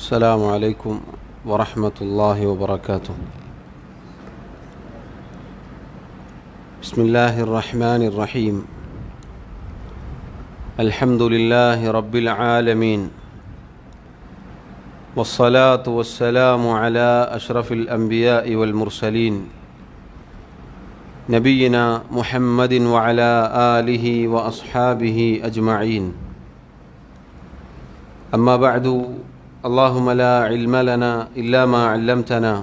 السلام عليكم ورحمة الله وبركاته. بسم الله الرحمن الرحيم. الحمد لله رب العالمين، والصلاة والسلام على أشرف الأنبياء والمرسلين نبينا محمد وعلى آله وأصحابه أجمعين. أما بعد، اللهم لا علم لنا إلا ما علمتنا،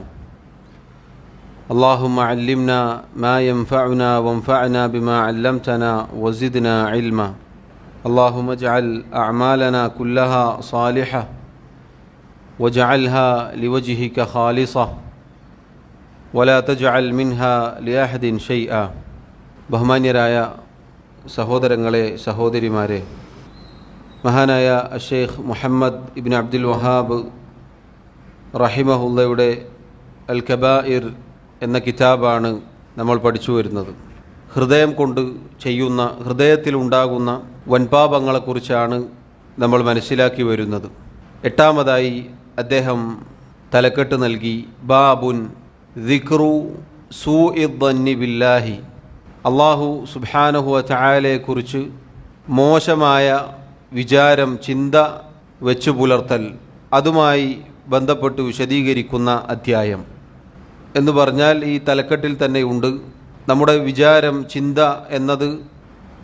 اللهم علمنا ما ينفعنا وانفعنا بما علمتنا وزدنا علما. اللهم اجعل أعمالنا كلها صالحة واجعلها لوجهك خالصة ولا تجعل منها لأحد شيئا. ബഹുമാന്യരായ സഹോദരങ്ങളെ, സഹോദരിമാരെ, മഹാനായ ഷെയ്ഖ് മുഹമ്മദ് ഇബ്ൻ അബ്ദുൽ വഹാബ് റഹിമഹുല്ലയുടെ അൽ കബായിർ എന്ന കിതാബാണ് നമ്മൾ പഠിച്ചു വരുന്നത്. ഹൃദയം കൊണ്ട് ചെയ്യുന്ന, ഹൃദയത്തിലുണ്ടാകുന്ന വൻപാപങ്ങളെക്കുറിച്ചാണ് നമ്മൾ മനസ്സിലാക്കി വരുന്നത്. എട്ടാമതായി അദ്ദേഹം തലക്കെട്ട് നൽകി, ബാബുൻ ദിക്റു സൂഇദ്ദന്നി ബില്ലാഹി. അള്ളാഹു സുബ്ഹാനഹു വ തആലയെക്കുറിച്ച് മോശമായ വിചാരം, ചിന്ത വെച്ചു പുലർത്തൽ, അതുമായി ബന്ധപ്പെട്ട് വിശദീകരിക്കുന്ന അധ്യായം എന്ന് പറഞ്ഞാൽ ഈ തലക്കെട്ടിൽ തന്നെ ഉണ്ട്. നമ്മുടെ വിചാരം, ചിന്ത എന്നത്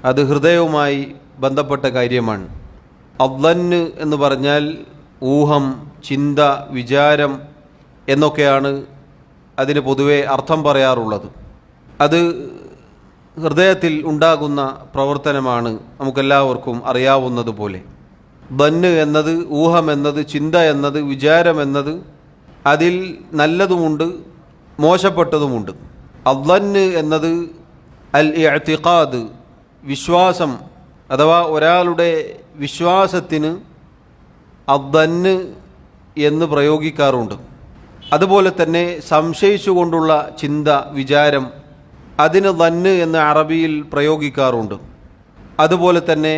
അത് ഹൃദയവുമായി ബന്ധപ്പെട്ട കാര്യമാണ്. അദ്ദന്ന് എന്ന് പറഞ്ഞാൽ ഊഹം, ചിന്ത, വിചാരം എന്നൊക്കെയാണ് അതിന് പൊതുവെ അർത്ഥം പറയാറുള്ളത്. അത് ഹൃദയത്തിൽ ഉണ്ടാകുന്ന പ്രവർത്തനമാണ്, നമുക്കെല്ലാവർക്കും അറിയാവുന്നതുപോലെ. ദന്ന് എന്നത്, ഊഹം എന്നത്, ചിന്ത എന്നത്, വിചാരം എന്നത്, അതിൽ നല്ലതുമുണ്ട് മോശപ്പെട്ടതുമുണ്ട്. അദ്ദന്ന് എന്നത് അൽ ഇഅ്തിഖാദ്, വിശ്വാസം, അഥവാ ഒരാളുടെ വിശ്വാസത്തിന് അദ്ദന്ന് എന്ന് പ്രയോഗിക്കാറുണ്ട്. അതുപോലെ തന്നെ സംശയിച്ചുകൊണ്ടുള്ള ചിന്ത, വിചാരം, അതിന് ദന്ന് എന്ന് അറബിയിൽ പ്രയോഗിക്കാറുണ്ട്. അതുപോലെ തന്നെ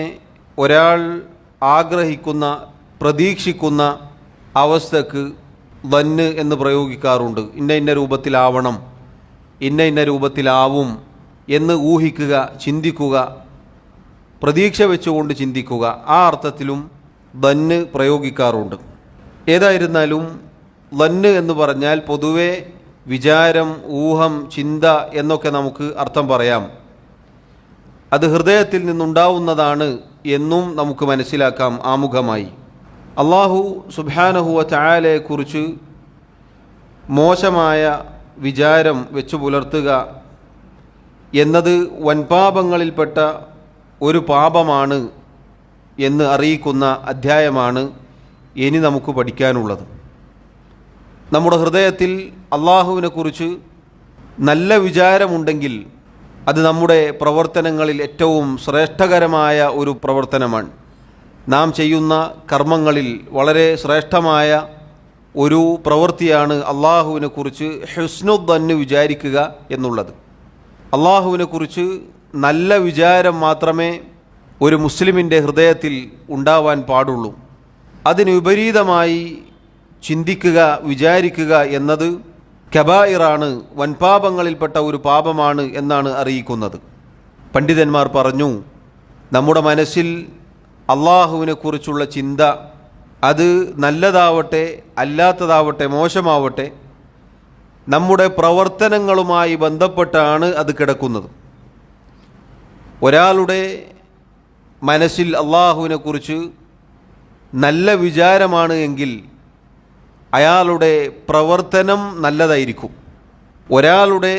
ഒരാൾ ആഗ്രഹിക്കുന്ന, പ്രതീക്ഷിക്കുന്ന അവസ്ഥക്ക് ദന്ന് എന്ന് പ്രയോഗിക്കാറുണ്ട്. ഇന്ന ഇന്ന രൂപത്തിലാവണം, ഇന്ന ഇന്ന രൂപത്തിലാവും എന്ന് ഊഹിക്കുക, ചിന്തിക്കുക, പ്രതീക്ഷ വെച്ചുകൊണ്ട് ചിന്തിക്കുക, ആ അർത്ഥത്തിലും ദന്ന് പ്രയോഗിക്കാറുണ്ട്. ഏതായിരുന്നാലും ദന്ന് എന്ന് പറഞ്ഞാൽ പൊതുവെ വിചാരം, ഊഹം, ചിന്ത എന്നൊക്കെ നമുക്ക് അർത്ഥം പറയാം. അത് ഹൃദയത്തിൽ നിന്നുണ്ടാവുന്നതാണ് എന്നും നമുക്ക് മനസ്സിലാക്കാം ആമുഖമായി. അള്ളാഹു സുബ്ഹാനഹു വ തആലയെക്കുറിച്ച് മോശമായ വിചാരം വെച്ചു പുലർത്തുക എന്നത് വൻപാപങ്ങളിൽപ്പെട്ട ഒരു പാപമാണ് എന്ന് അറിയിക്കുന്ന അധ്യായമാണ് ഇനി നമുക്ക് പഠിക്കാനുള്ളത്. നമ്മുടെ ഹൃദയത്തിൽ അള്ളാഹുവിനെക്കുറിച്ച് നല്ല വിചാരമുണ്ടെങ്കിൽ അത് നമ്മുടെ പ്രവർത്തനങ്ങളിൽ ഏറ്റവും ശ്രേഷ്ഠകരമായ ഒരു പ്രവർത്തനമാണ്. നാം ചെയ്യുന്ന കർമ്മങ്ങളിൽ വളരെ ശ്രേഷ്ഠമായ ഒരു പ്രവൃത്തിയാണ് അള്ളാഹുവിനെക്കുറിച്ച് ഹുസ്നുദ്ദന്ന് വിചാരിക്കുക എന്നുള്ളത്. അള്ളാഹുവിനെക്കുറിച്ച് നല്ല വിചാരം മാത്രമേ ഒരു മുസ്ലിമിൻ്റെ ഹൃദയത്തിൽ ഉണ്ടാവാൻ പാടുള്ളൂ. അതിന് വിപരീതമായി ചിന്തിക്കുക, വിചാരിക്കുക എന്നത് കബായിറാണ്, വൻപാപങ്ങളിൽപ്പെട്ട ഒരു പാപമാണ് എന്നാണ് അറിയിക്കുന്നത്. പണ്ഡിതന്മാർ പറഞ്ഞു, നമ്മുടെ മനസ്സിൽ അള്ളാഹുവിനെക്കുറിച്ചുള്ള ചിന്ത, അത് നല്ലതാവട്ടെ അല്ലാത്തതാവട്ടെ മോശമാവട്ടെ, നമ്മുടെ പ്രവർത്തനങ്ങളുമായി ബന്ധപ്പെട്ടാണ് അത് കിടക്കുന്നത്. ഒരാളുടെ മനസ്സിൽ അള്ളാഹുവിനെക്കുറിച്ച് നല്ല വിചാരമാണ് എങ്കിൽ അയാളുടെ പ്രവർത്തനം നല്ലതായിരിക്കും. ഒരാളുടെ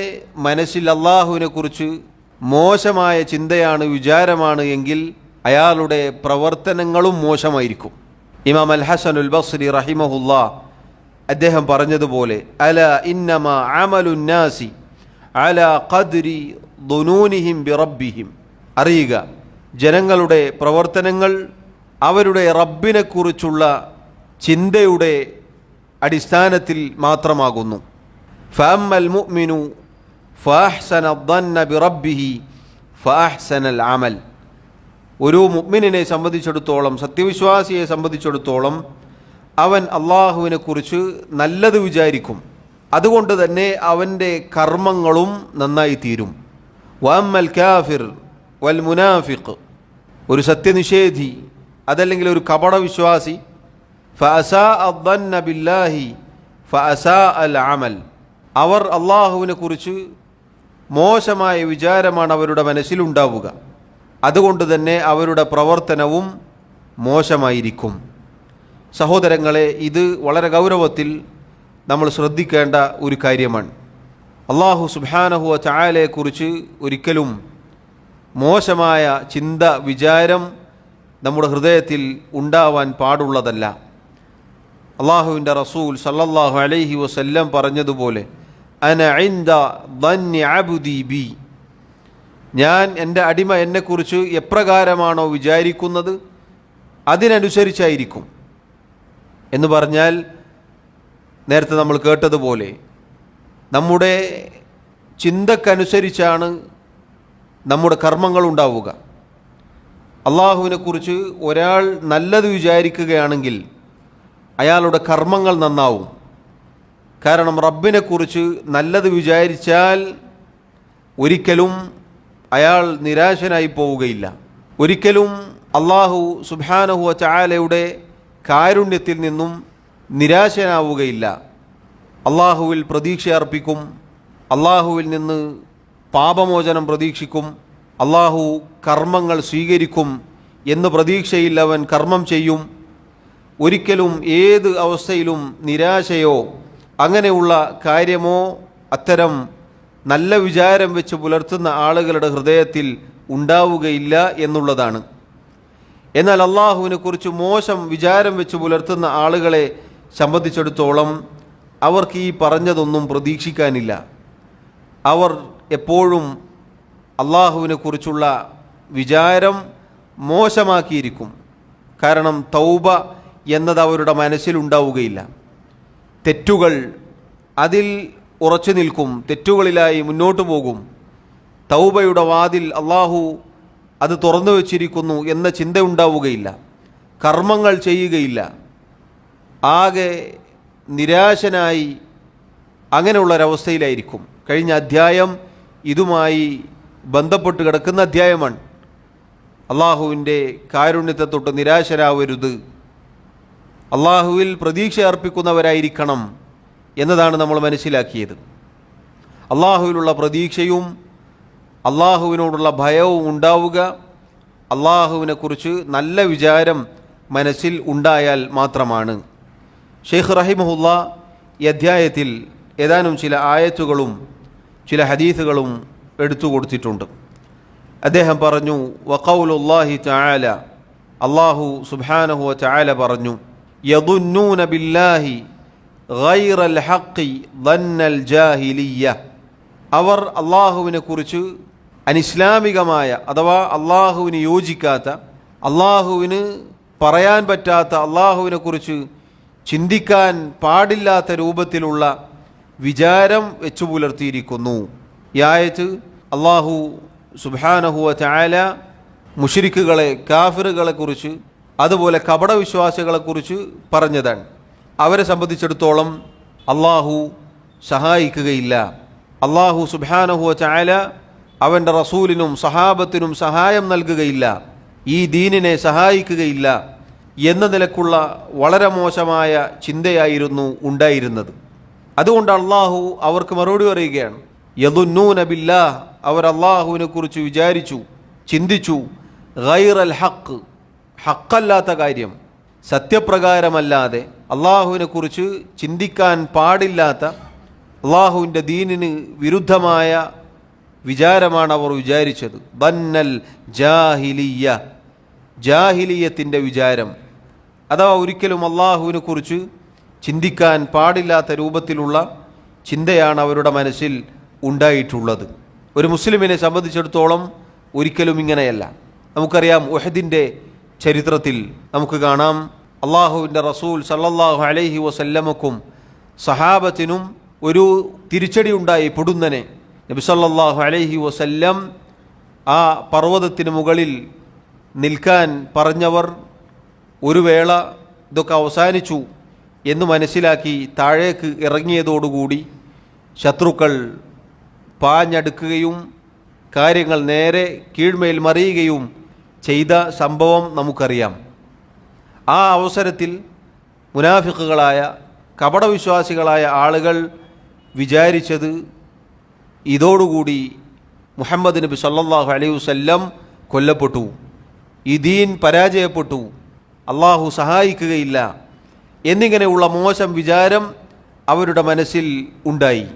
മനസ്സിൽ അള്ളാഹുവിനെക്കുറിച്ച് മോശമായ ചിന്തയാണ്, വിചാരമാണ് എങ്കിൽ അയാളുടെ പ്രവർത്തനങ്ങളും മോശമായിരിക്കും. ഇമാം അൽ ഹസനുൽ ബസ്രി റഹിമഹുല്ലാ അദ്ദേഹം പറഞ്ഞതുപോലെ, അല ഇന്നമാ അമലുന്നാസി അലാ ഖദ്രി ദുനൂനിഹിം ബിറബ്ബിഹിം. അറിയുക, ജനങ്ങളുടെ പ്രവർത്തനങ്ങൾ അവരുടെ റബ്ബിനെക്കുറിച്ചുള്ള ചിന്തയുടെ അടിസ്ഥാനത്തിൽ മാത്രമാകുന്നു. ഫഅമ്മൽ മുഅ്മിനു ഫഅഹ്സന അദ്ദന്ന ബിറബ്ബിഹി ഫഅഹ്സനൽ അമൽ. ഒരു മുഅ്മിനിനെ സംബന്ധിച്ചിടത്തോളം, സത്യവിശ്വാസിയെ സംബന്ധിച്ചിടത്തോളം അവൻ അള്ളാഹുവിനെക്കുറിച്ച് നല്ലത് വിചാരിക്കും. അതുകൊണ്ട് തന്നെ അവൻ്റെ കർമ്മങ്ങളും നന്നായി തീരും. വഅമ്മൽ കാഫിർ വൽ മുനാഫിഖ്, ഒരു സത്യനിഷേധി അതല്ലെങ്കിൽ ഒരു കപടവിശ്വാസി, ഫഅസാ അദ്ദന്ന ബില്ലാഹി ഫഅസാ അൽ അമൽ, അവർ അള്ളാഹുവിനെക്കുറിച്ച് മോശമായ വിചാരമാണ് അവരുടെ മനസ്സിലുണ്ടാവുക. അതുകൊണ്ട് തന്നെ അവരുടെ പ്രവർത്തനവും മോശമായിരിക്കും. സഹോദരങ്ങളെ, ഇത് വളരെ ഗൗരവത്തിൽ നമ്മൾ ശ്രദ്ധിക്കേണ്ട ഒരു കാര്യമാണ്. അള്ളാഹു സുബ്ഹാനഹു വ തആലയെക്കുറിച്ച് ഒരിക്കലും മോശമായ ചിന്ത, വിചാരം നമ്മുടെ ഹൃദയത്തിൽ ഉണ്ടാവാൻ പാടുള്ളതല്ല. അള്ളാഹുവിൻ്റെ റസൂൽ സല്ലല്ലാഹു അലൈഹി വസല്ലം പറഞ്ഞതുപോലെ, അന ഇൻദ ദന്നി അബ്ദി ബി, ഞാൻ എൻ്റെ അടിമ എന്നെക്കുറിച്ച് എപ്രകാരമാണോ വിചാരിക്കുന്നത് അതിനനുസരിച്ചായിരിക്കും എന്ന് പറഞ്ഞാൽ, നേരത്തെ നമ്മൾ കേട്ടതുപോലെ നമ്മുടെ ചിന്തക്കനുസരിച്ചാണ് നമ്മുടെ കർമ്മങ്ങൾ ഉണ്ടാവുക. അള്ളാഹുവിനെക്കുറിച്ച് ഒരാൾ നല്ലത് വിചാരിക്കുകയാണെങ്കിൽ അയാളുടെ കർമ്മങ്ങൾ നന്നാവും. കാരണം റബ്ബിനെക്കുറിച്ച് നല്ലത് വിചാരിച്ചാൽ ഒരിക്കലും അയാൾ നിരാശനായി പോവുകയില്ല. ഒരിക്കലും അള്ളാഹു സുബ്ഹാനഹു വ തആലയുടെ കാരുണ്യത്തിൽ നിന്നും നിരാശനാവുകയില്ല. അള്ളാഹുവിൽ പ്രതീക്ഷ അർപ്പിക്കും, അള്ളാഹുവിൽ നിന്ന് പാപമോചനം പ്രതീക്ഷിക്കും, അള്ളാഹു കർമ്മങ്ങൾ സ്വീകരിക്കും എന്ന പ്രതീക്ഷയിൽ അവൻ കർമ്മം ചെയ്യും. ഒരിക്കലും ഏത് അവസ്ഥയിലും നിരാശയോ അങ്ങനെയുള്ള കാര്യമോ അത്തരം നല്ല വിചാരം വെച്ച് പുലർത്തുന്ന ആളുകളുടെ ഹൃദയത്തിൽ ഉണ്ടാവുകയില്ല എന്നുള്ളതാണ്. എന്നാൽ അള്ളാഹുവിനെക്കുറിച്ച് മോശം വിചാരം വെച്ച് പുലർത്തുന്ന ആളുകളെ സംബന്ധിച്ചിടത്തോളം അവർക്ക് ഈ പറഞ്ഞതൊന്നും പ്രതീക്ഷിക്കാനില്ല. അവർ എപ്പോഴും അള്ളാഹുവിനെക്കുറിച്ചുള്ള വിചാരം മോശമാക്കിയിരിക്കും. കാരണം തൗബ എന്നത് അവരുടെ മനസ്സിലുണ്ടാവുകയില്ല. തെറ്റുകൾ അതിൽ ഉറച്ചു നിൽക്കും, തെറ്റുകളിലായി മുന്നോട്ട് പോകും. തൗബയുടെ വാതിൽ അള്ളാഹു അത് തുറന്നു വച്ചിരിക്കുന്നു എന്ന ചിന്ത ഉണ്ടാവുകയില്ല. കർമ്മങ്ങൾ ചെയ്യുകയില്ല. ആകെ നിരാശനായി അങ്ങനെയുള്ളൊരവസ്ഥയിലായിരിക്കും. കഴിഞ്ഞ അധ്യായം ഇതുമായി ബന്ധപ്പെട്ട് കിടക്കുന്ന അധ്യായമാണ്. അള്ളാഹുവിൻ്റെ കാരുണ്യത്തെ തൊട്ട് നിരാശരാവരുത്, അള്ളാഹുവിൽ പ്രതീക്ഷ അർപ്പിക്കുന്നവരായിരിക്കണം എന്നതാണ് നമ്മൾ മനസ്സിലാക്കിയത്. അള്ളാഹുവിലുള്ള പ്രതീക്ഷയും അള്ളാഹുവിനോടുള്ള ഭയവും ഉണ്ടാവുക അള്ളാഹുവിനെക്കുറിച്ച് നല്ല വിചാരം മനസ്സിൽ ഉണ്ടായാൽ മാത്രമാണ്. ഷെയ്ഖ് റഹിമഹുല്ലാ ഈ അധ്യായത്തിൽ ഏതാനും ചില ആയത്തുകളും ചില ഹദീസുകളും എടുത്തു കൊടുത്തിട്ടുണ്ട്. അദ്ദേഹം പറഞ്ഞു, വഖൗലുല്ലാഹി തആല, അള്ളാഹു സുബ്ഹാനഹു വ തആല പറഞ്ഞു, യദുന്നൂന ബില്ലാഹി ഗൈറൽ ഹഖി ദന്നൽ ജാഹിലിയ്യ, അവർ അള്ളാഹുവിനെക്കുറിച്ച് അനിസ്ലാമികമായ അഥവാ അള്ളാഹുവിന് യോജിക്കാത്ത, അള്ളാഹുവിന് പറയാൻ പറ്റാത്ത, അള്ളാഹുവിനെക്കുറിച്ച് ചിന്തിക്കാൻ പാടില്ലാത്ത രൂപത്തിലുള്ള വിചാരം വെച്ചു പുലർത്തിയിരിക്കുന്നു. ഈ ആയത്ത് അള്ളാഹു സുബ്ഹാനഹു വ തആല മുശ്രിക്കുകളെ, കാഫിറുകളെക്കുറിച്ച്, അതുപോലെ കപടവിശ്വാസികളെക്കുറിച്ച് പറഞ്ഞതാണ്. അവരെ സംബന്ധിച്ചിടത്തോളം അള്ളാഹു സഹായിക്കുകയില്ല. അള്ളാഹു സുബ്ഹാനഹു വ തആല അവൻ്റെ റസൂലിനും സഹാബത്തിനും സഹായം നൽകുകയില്ല, ഈ ദീനിനെ സഹായിക്കുകയില്ല എന്ന നിലക്കുള്ള വളരെ മോശമായ ചിന്തയായിരുന്നു ഉണ്ടായിരുന്നത്. അതുകൊണ്ട് അള്ളാഹു അവർക്ക് മറുപടി പറയുകയാണ്, യദുന്നൂന ബില്ലാഹ്, അവർ അള്ളാഹുവിനെ കുറിച്ച് വിചാരിച്ചു, ചിന്തിച്ചു, ഗൈറൽ ഹഖ്, ഹക്കല്ലാത്ത കാര്യം, സത്യപ്രകാരമല്ലാതെ അള്ളാഹുവിനെ കുറിച്ച് ചിന്തിക്കാൻ പാടില്ലാത്ത, അള്ളാഹുവിൻ്റെ ദീനിന് വിരുദ്ധമായ വിചാരമാണ് അവർ വിചാരിച്ചത്. ദന്നൽ ജാഹിലിയ്യ, ജാഹിലിയത്തിൻ്റെ വിചാരം, അഥവാ ഒരിക്കലും അള്ളാഹുവിനെ കുറിച്ച് ചിന്തിക്കാൻ പാടില്ലാത്ത രൂപത്തിലുള്ള ചിന്തയാണ് അവരുടെ മനസ്സിൽ ഉണ്ടായിട്ടുള്ളത്. ഒരു മുസ്ലിമിനെ സംബന്ധിച്ചിടത്തോളം ഒരിക്കലും ഇങ്ങനെയല്ല. നമുക്കറിയാം, ഉഹദിൻ്റെ ചരിത്രത്തിൽ നമുക്ക് കാണാം, അള്ളാഹുവിൻ്റെ റസൂൽ സല്ലല്ലാഹു അലൈഹി വസല്ലമക്കും സഹാബത്തിനും ഒരു തിരിച്ചടി ഉണ്ടായി. പൊടുന്നനെ നബി സല്ലല്ലാഹു അലൈഹി വസല്ലം ആ പർവ്വതത്തിന് മുകളിൽ നിൽക്കാൻ പറഞ്ഞവർ ഒരു വേള ഇതൊക്കെ അവസാനിച്ചു എന്ന് മനസ്സിലാക്കി താഴേക്ക് ഇറങ്ങിയതോടുകൂടി ശത്രുക്കൾ പാഞ്ഞടുക്കുകയും കാര്യങ്ങൾ നേരെ കീഴ്മേൽ മറിയുകയും ചെയ്ത സംഭവം നമുക്കറിയാം. ആ അവസരത്തിൽ മുനാഫിക്കുകളായ കപടവിശ്വാസികളായ ആളുകൾ വിചാരിച്ചത് ഇതോടുകൂടി മുഹമ്മദ് നബി സല്ലല്ലാഹു അലൈഹി വസല്ലം കൊല്ലപ്പെട്ടു, ഈ ദീൻ പരാജയപ്പെട്ടു, അള്ളാഹു സഹായിക്കുകയില്ല എന്നിങ്ങനെയുള്ള മോശം വിചാരം അവരുടെ മനസ്സിൽ ഉണ്ടായി.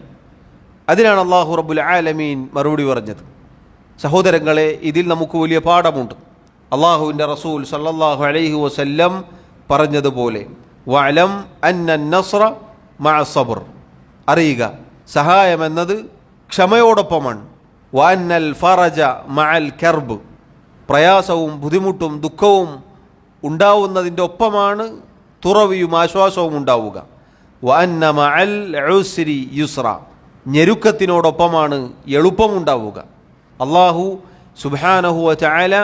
അതിനാണ് അള്ളാഹു റബ്ബുൽ ആലമീൻ മറുപടി പറഞ്ഞത്. സഹോദരങ്ങളെ, ഇതിൽ നമുക്ക് വലിയ പാഠമുണ്ട്. അള്ളാഹുവിൻ്റെ റസൂൽ സല്ലല്ലാഹു അലൈഹി വസല്ലം പറഞ്ഞതുപോലെ വഅലം അന്ന നസ്ര മഅ സബ്ർ, അറിയുക സഹായമെന്നത് ക്ഷമയോടൊപ്പമാണ്. വഅന്നൽ ഫറജ മഅൽ കർബ്, പ്രയാസവും ബുദ്ധിമുട്ടും ദുഃഖവും ഉണ്ടാവുന്നതിൻ്റെ ഒപ്പമാണ് തുറവിയും ആശ്വാസവും ഉണ്ടാവുക. വഅന്ന മഅൽ ഉസ്രി യുസ്ര, ഞെരുക്കത്തിനോടൊപ്പമാണ് എളുപ്പമുണ്ടാവുക. അള്ളാഹു സുബ്ഹാനഹു വ തആല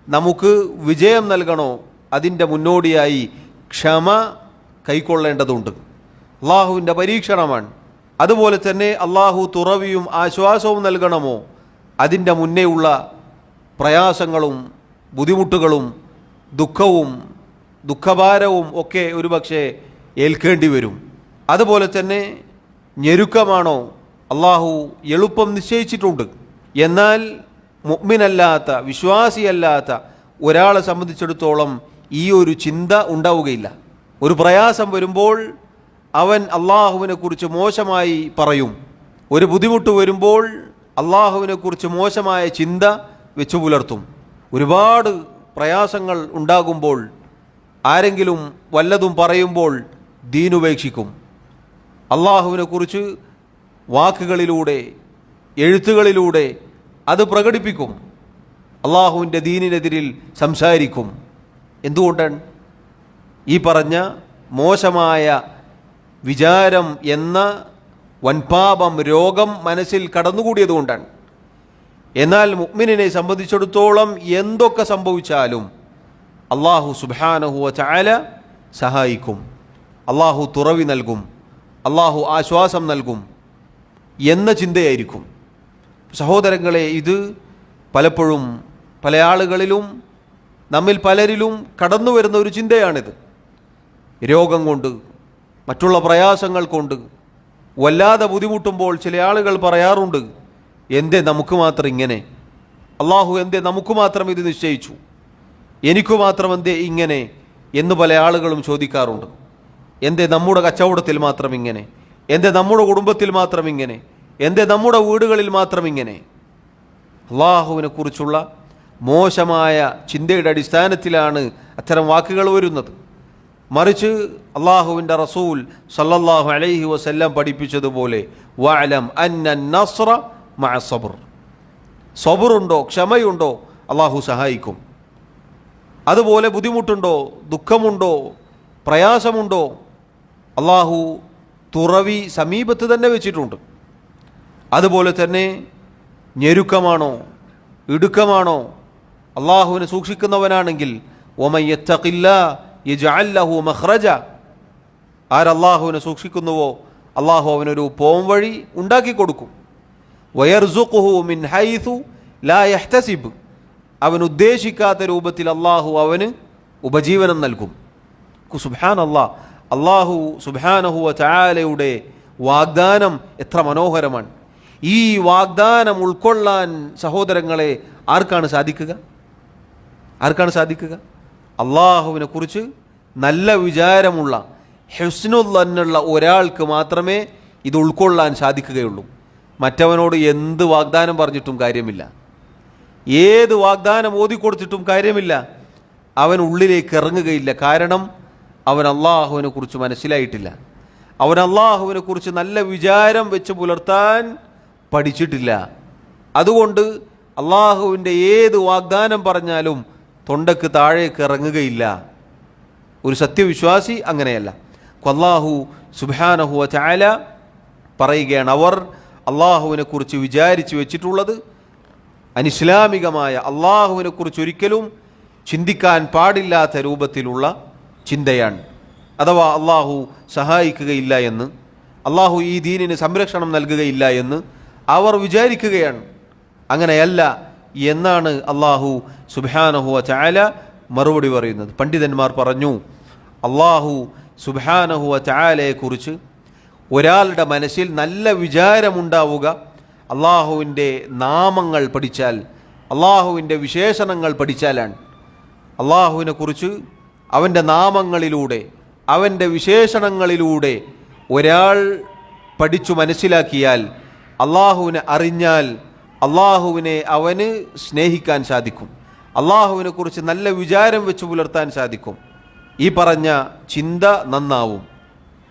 നമുക്ക് വിജയം നൽകണോ, അതിൻ്റെ മുന്നോടിയായി ക്ഷമ കൈക്കൊള്ളേണ്ടതുണ്ട്. അള്ളാഹുവിൻ്റെ പരീക്ഷണമാണ്. അതുപോലെ തന്നെ അള്ളാഹു തുറവിയും ആശ്വാസവും നൽകണമോ, അതിൻ്റെ മുന്നേയുള്ള പ്രയാസങ്ങളും ബുദ്ധിമുട്ടുകളും ദുഃഖവും ദുഃഖഭാരവും ഒക്കെ ഒരുപക്ഷെ ഏൽക്കേണ്ടി വരും. അതുപോലെ തന്നെ ഞെരുക്കമാണോ, അള്ളാഹു എളുപ്പം നിശ്ചയിച്ചിട്ടുണ്ട്. എന്നാൽ മുഅ്മിനല്ലാത്ത വിശ്വാസിയല്ലാത്ത ഒരാളെ സംബന്ധിച്ചിടത്തോളം ഈ ഒരു ചിന്ത ഉണ്ടാവുകയില്ല. ഒരു പ്രയാസം വരുമ്പോൾ അവൻ അള്ളാഹുവിനെക്കുറിച്ച് മോശമായി പറയും. ഒരു ബുദ്ധിമുട്ട് വരുമ്പോൾ അള്ളാഹുവിനെക്കുറിച്ച് മോശമായ ചിന്ത വെച്ചു പുലർത്തും. ഒരുപാട് പ്രയാസങ്ങൾ ഉണ്ടാകുമ്പോൾ ആരെങ്കിലും വല്ലതും പറയുമ്പോൾ ദീനുപേക്ഷിക്കും. അള്ളാഹുവിനെക്കുറിച്ച് വാക്കുകളിലൂടെ എഴുത്തുകളിലൂടെ അത് പ്രകടിപ്പിക്കും. അള്ളാഹുവിൻ്റെ ദീനിനെതിരിൽ സംസാരിക്കും. എന്തുകൊണ്ടാണ്? ഈ പറഞ്ഞ മോശമായ വിചാരം എന്ന വൻപാപം രോഗം മനസ്സിൽ കടന്നുകൂടിയതുകൊണ്ടാണ്. എന്നാൽ മുഅ്മിനിനെ സംബന്ധിച്ചിടത്തോളം എന്തൊക്കെ സംഭവിച്ചാലും അള്ളാഹു സുബ്ഹാനഹു വ തആല സഹായിക്കും, അള്ളാഹു തുറവി നൽകും, അള്ളാഹു ആശ്വാസം നൽകും എന്ന ചിന്തയായിരിക്കും. സഹോദരങ്ങളെ, ഇത് പലപ്പോഴും പല ആളുകളിലും നമ്മിൽ പലരിലും കടന്നു വരുന്ന ഒരു ചിന്തയാണിത്. രോഗം കൊണ്ട് മറ്റുള്ള പ്രയാസങ്ങൾ കൊണ്ട് വല്ലാതെ ബുദ്ധിമുട്ടുമ്പോൾ ചില ആളുകൾ പറയാറുണ്ട്, എന്തേ നമുക്ക് മാത്രം ഇങ്ങനെ, അള്ളാഹു എന്തേ നമുക്ക് മാത്രം ഇത് നിശ്ചയിച്ചു, എനിക്കു മാത്രം എന്തേ ഇങ്ങനെ എന്ന് പല ആളുകളും ചോദിക്കാറുണ്ട്. എന്തേ നമ്മുടെ കച്ചവടത്തിൽ മാത്രം ഇങ്ങനെ, എന്തേ നമ്മുടെ കുടുംബത്തിൽ മാത്രം ഇങ്ങനെ, എന്തേ നമ്മുടെ വീടുകളിൽ മാത്രം ഇങ്ങനെ. അള്ളാഹുവിനെ കുറിച്ചുള്ള മോശമായ ചിന്തയുടെ അടിസ്ഥാനത്തിലാണ് അത്തരം വാക്കുകൾ വരുന്നത്. മറിച്ച് അള്ളാഹുവിൻ്റെ റസൂൽ സല്ലല്ലാഹു അലൈഹി വസല്ലം പഠിപ്പിച്ചതുപോലെ വഅലം അന്ന നസ്ര മഅ സബ്ർ, സബറുണ്ടോ, ക്ഷമയുണ്ടോ, അള്ളാഹു സഹായിക്കും. അതുപോലെ ബുദ്ധിമുട്ടുണ്ടോ, ദുഃഖമുണ്ടോ, പ്രയാസമുണ്ടോ, അള്ളാഹു തുറവി സമീപത്ത് തന്നെ വെച്ചിട്ടുണ്ട്. അതുപോലെ തന്നെ ഞെരുക്കമാണോ, ഇടുക്കമാണോ, അള്ളാഹുവിനെ സൂക്ഷിക്കുന്നവനാണെങ്കിൽ വമൻ യത്തഖില്ലാഹ യജ്അൽ ലഹു മഖ്റജ, ആരല്ലാഹുവിനെ സൂക്ഷിക്കുന്നുവോ അള്ളാഹു അവനൊരു പോംവഴി ഉണ്ടാക്കി കൊടുക്കും. വയർസുഖുഹു മിൻ ഹൈസു ലാ യഹ്തസിബ്, അവൻ ഉദ്ദേശിക്കാത്ത രൂപത്തിൽ അള്ളാഹു അവന് ഉപജീവനം നൽകും. സുബ്ഹാനല്ലാഹ്, അള്ളാഹു സുബ്ഹാനഹു വ തആലയുടെ വാഗ്ദാനം എത്ര മനോഹരമാണ്. ഈ വാഗ്ദാനം ഉൾക്കൊള്ളാൻ സഹോദരങ്ങളെ ആർക്കാണ് സാധിക്കുക? അള്ളാഹുവിനെ കുറിച്ച് നല്ല വിചാരമുള്ള ഹുസ്നുൽ ഒരാൾക്ക് മാത്രമേ ഇത് ഉൾക്കൊള്ളാൻ സാധിക്കുകയുള്ളൂ. മറ്റവനോട് എന്ത് വാഗ്ദാനം പറഞ്ഞിട്ടും കാര്യമില്ല, ഏത് വാഗ്ദാനം ഓതിക്കൊടുത്തിട്ടും കാര്യമില്ല, അവൻ ഉള്ളിലേക്ക് ഇറങ്ങുകയില്ല. കാരണം അവൻ അള്ളാഹുവിനെ കുറിച്ച് മനസ്സിലായിട്ടില്ല, അവൻ അള്ളാഹുവിനെ കുറിച്ച് നല്ല വിചാരം വെച്ച് പുലർത്താൻ പഠിച്ചിട്ടില്ല. അതുകൊണ്ട് അള്ളാഹുവിൻ്റെ ഏത് വാഗ്ദാനം പറഞ്ഞാലും തൊണ്ടക്ക് താഴേക്ക് ഇറങ്ങുകയില്ല. ഒരു സത്യവിശ്വാസി അങ്ങനെയല്ല. അല്ലാഹു സുബ്ഹാനഹു വ തആല പറയുകയാണ്, അവർ അള്ളാഹുവിനെ കുറിച്ച് വിചാരിച്ചു വെച്ചിട്ടുള്ളത് അനിസ്ലാമികമായ, അള്ളാഹുവിനെ കുറിച്ച് ഒരിക്കലും ചിന്തിക്കാൻ പാടില്ലാത്ത രൂപത്തിലുള്ള ചിന്തയാണ്. അഥവാ അള്ളാഹു സഹായിക്കുകയില്ല എന്ന്, അള്ളാഹു ഈ ദീനിന് സംരക്ഷണം നൽകുകയില്ല എന്ന് അവർ വിചാരിക്കുകയാണ്. അങ്ങനെയല്ല എന്നാണ് അള്ളാഹു സുബ്ഹാനഹു വ തആല മറുപടി പറയുന്നത്. പണ്ഡിതന്മാർ പറഞ്ഞു, അള്ളാഹു സുബ്ഹാനഹു വ തആലയെക്കുറിച്ച് ഒരാളുടെ മനസ്സിൽ നല്ല വിചാരമുണ്ടാവുക അള്ളാഹുവിൻ്റെ നാമങ്ങൾ പഠിച്ചാൽ, അള്ളാഹുവിൻ്റെ വിശേഷണങ്ങൾ പഠിച്ചാലാണ്. അള്ളാഹുവിനെക്കുറിച്ച് അവൻ്റെ നാമങ്ങളിലൂടെ, അവൻ്റെ വിശേഷണങ്ങളിലൂടെ ഒരാൾ പഠിച്ചു മനസ്സിലാക്കിയാൽ, അള്ളാഹുവിനെ അറിഞ്ഞാൽ, അള്ളാഹുവിനെ അവന് സ്നേഹിക്കാൻ സാധിക്കും, അള്ളാഹുവിനെക്കുറിച്ച് നല്ല വിചാരം വെച്ച് പുലർത്താൻ സാധിക്കും. ഈ പറഞ്ഞ ചിന്ത നന്നാവും,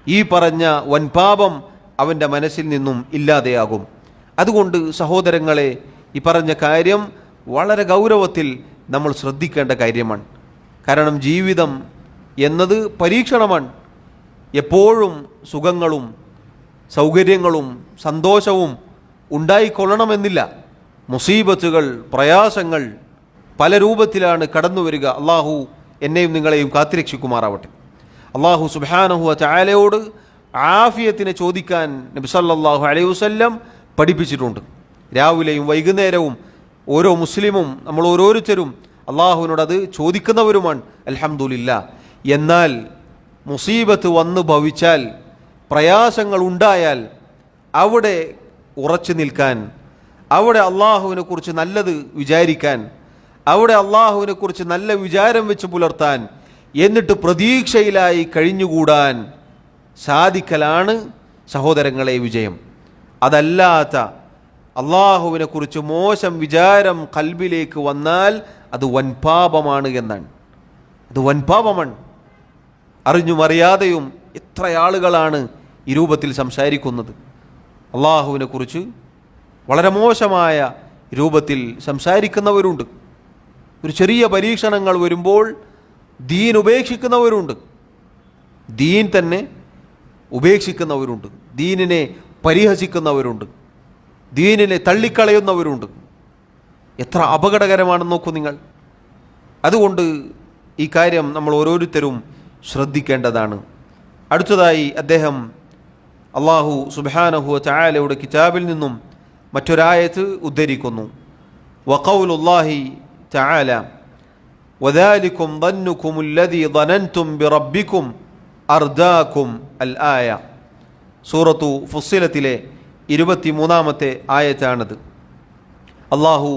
ഈ പറഞ്ഞ വൻപാപം അവൻ്റെ മനസ്സിൽ നിന്നും ഇല്ലാതെയാകും. അതുകൊണ്ട് സഹോദരങ്ങളെ, ഈ പറഞ്ഞ കാര്യം വളരെ ഗൗരവത്തിൽ നമ്മൾ ശ്രദ്ധിക്കേണ്ട കാര്യമാണ്. കാരണം ജീവിതം എന്നത് പരീക്ഷണമാണ്. എപ്പോഴും സുഖങ്ങളും സൗകര്യങ്ങളും സന്തോഷവും ഉണ്ടായിക്കൊള്ളണമെന്നില്ല. മുസീബത്തുകൾ, പ്രയാസങ്ങൾ പല രൂപത്തിലാണ് കടന്നു വരിക. അള്ളാഹു എന്നെയും നിങ്ങളെയും കാത്തിരക്ഷിക്കുമാറാവട്ടെ. അള്ളാഹു സുബ്ഹാനഹു വ തആലയോട് ആഫിയത്തിനെ ചോദിക്കാൻ നബി സല്ലല്ലാഹു അലൈഹി വസല്ലം പഠിപ്പിച്ചിട്ടുണ്ട്. രാവിലെയും വൈകുന്നേരവും ഓരോ മുസ്ലിമും, നമ്മൾ ഓരോരുത്തരും അള്ളാഹുവിനോട് അത് ചോദിക്കുന്നവരുമാണ്. അൽഹംദുലില്ലാ. എന്നാൽ മുസീബത്ത് വന്നു ഭവിച്ചാൽ, പ്രയാസങ്ങൾ ഉണ്ടായാൽ അവിടെ ഉറച്ചു നിൽക്കാൻ, അവിടെ അള്ളാഹുവിനെ കുറിച്ച് നല്ലത് വിചാരിക്കാൻ, അവിടെ അള്ളാഹുവിനെ കുറിച്ച് നല്ല വിചാരം വെച്ച് പുലർത്താൻ, എന്നിട്ട് പ്രതീക്ഷയിലായി കഴിഞ്ഞുകൂടാൻ സാധിക്കലാണ് സഹോദരങ്ങളെ വിജയം. അതല്ലാത്ത അള്ളാഹുവിനെ കുറിച്ച് മോശം വിചാരം കൽബിലേക്ക് വന്നാൽ അത് വൻപാപമാണ് എന്നാണ്. അത് വൻപാപമാണ്. അറിഞ്ഞും അറിയാതെയും എത്ര ആളുകളാണ് ഈ രൂപത്തിൽ സംസാരിക്കുന്നത്. അള്ളാഹുവിനെ കുറിച്ച് വളരെ മോശമായ രൂപത്തിൽ സംസാരിക്കുന്നവരുണ്ട്. ഒരു ചെറിയ പരീക്ഷണങ്ങൾ വരുമ്പോൾ ദീൻ ഉപേക്ഷിക്കുന്നവരുണ്ട്, ദീൻ തന്നെ ഉപേക്ഷിക്കുന്നവരുണ്ട്, ദീനിനെ പരിഹസിക്കുന്നവരുണ്ട്, ദീനിനെ തള്ളിക്കളയുന്നവരുണ്ട്. എത്ര അപകടകരമാണെന്ന് നോക്കൂ നിങ്ങൾ. അതുകൊണ്ട് ഈ കാര്യം നമ്മൾ ഓരോരുത്തരും ശ്രദ്ധിക്കേണ്ടതാണ്. അടുത്തതായി അദ്ദേഹം അള്ളാഹു സുബ്ഹാനഹു വ തആലയുടെ കിതാബിൽ നിന്നും മറ്റൊരായത്ത് ഉദ്ധരിക്കുന്നു. വഖൗലുല്ലാഹി തആല വദാലികും ظنكم الذي ظننتم بربكم അർദാകും അൽ ആയ. സൂറത്തു ഫുസ്സിലത്തിലെ 23-ാമത്തെ ആയത്താണിത്. അള്ളാഹു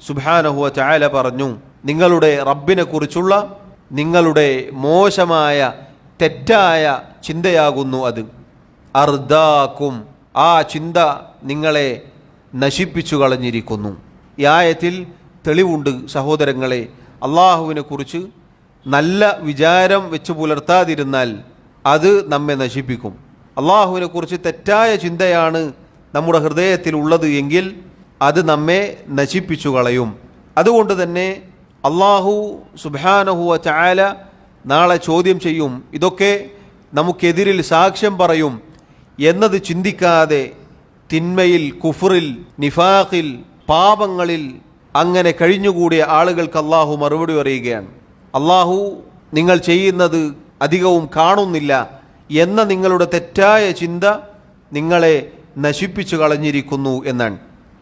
സുബ്ഹാനഹു വ തആല പറഞ്ഞു, നിങ്ങളുടെ റബ്ബിനെ കുറിച്ചുള്ള നിങ്ങളുടെ മോശമായ തെറ്റായ ചിന്തയാകുന്നു അത്. അർദാക്കും, ആ ചിന്ത നിങ്ങളെ നശിപ്പിച്ചു കളഞ്ഞിരിക്കുന്നു. ഈ ആയത്തിൽ തെളിവുണ്ട് സഹോദരങ്ങളെ. അള്ളാഹുവിനെ കുറിച്ച് നല്ല വിചാരം വെച്ച് പുലർത്താതിരുന്നാൽ അത് നമ്മെ നശിപ്പിക്കും. അള്ളാഹുവിനെ കുറിച്ച് തെറ്റായ ചിന്തയാണ് നമ്മുടെ ഹൃദയത്തിൽ ഉള്ളത് എങ്കിൽ അത് നമ്മെ നശിപ്പിച്ചു കളയും. അതുകൊണ്ട് തന്നെ അള്ളാഹു സുബ്ഹാനഹു വ തആല നാളെ ചോദ്യം ചെയ്യും. ഇതൊക്കെ നമുക്കെതിരിൽ സാക്ഷ്യം പറയും എന്നത് ചിന്തിക്കാതെ തിന്മയിൽ, കുഫറിൽ, നിഫാഖിൽ, പാപങ്ങളിൽ അങ്ങനെ കഴിഞ്ഞുകൂടിയ ആളുകൾക്ക് അള്ളാഹു മറുപടി പറയുകയാണ്. അള്ളാഹു നിങ്ങൾ ചെയ്യുന്നത് അധികവും കാണുന്നില്ല എന്ന നിങ്ങളുടെ തെറ്റായ ചിന്ത നിങ്ങളെ നശിപ്പിച്ചു കളഞ്ഞിരിക്കുന്നു എന്നാണ്.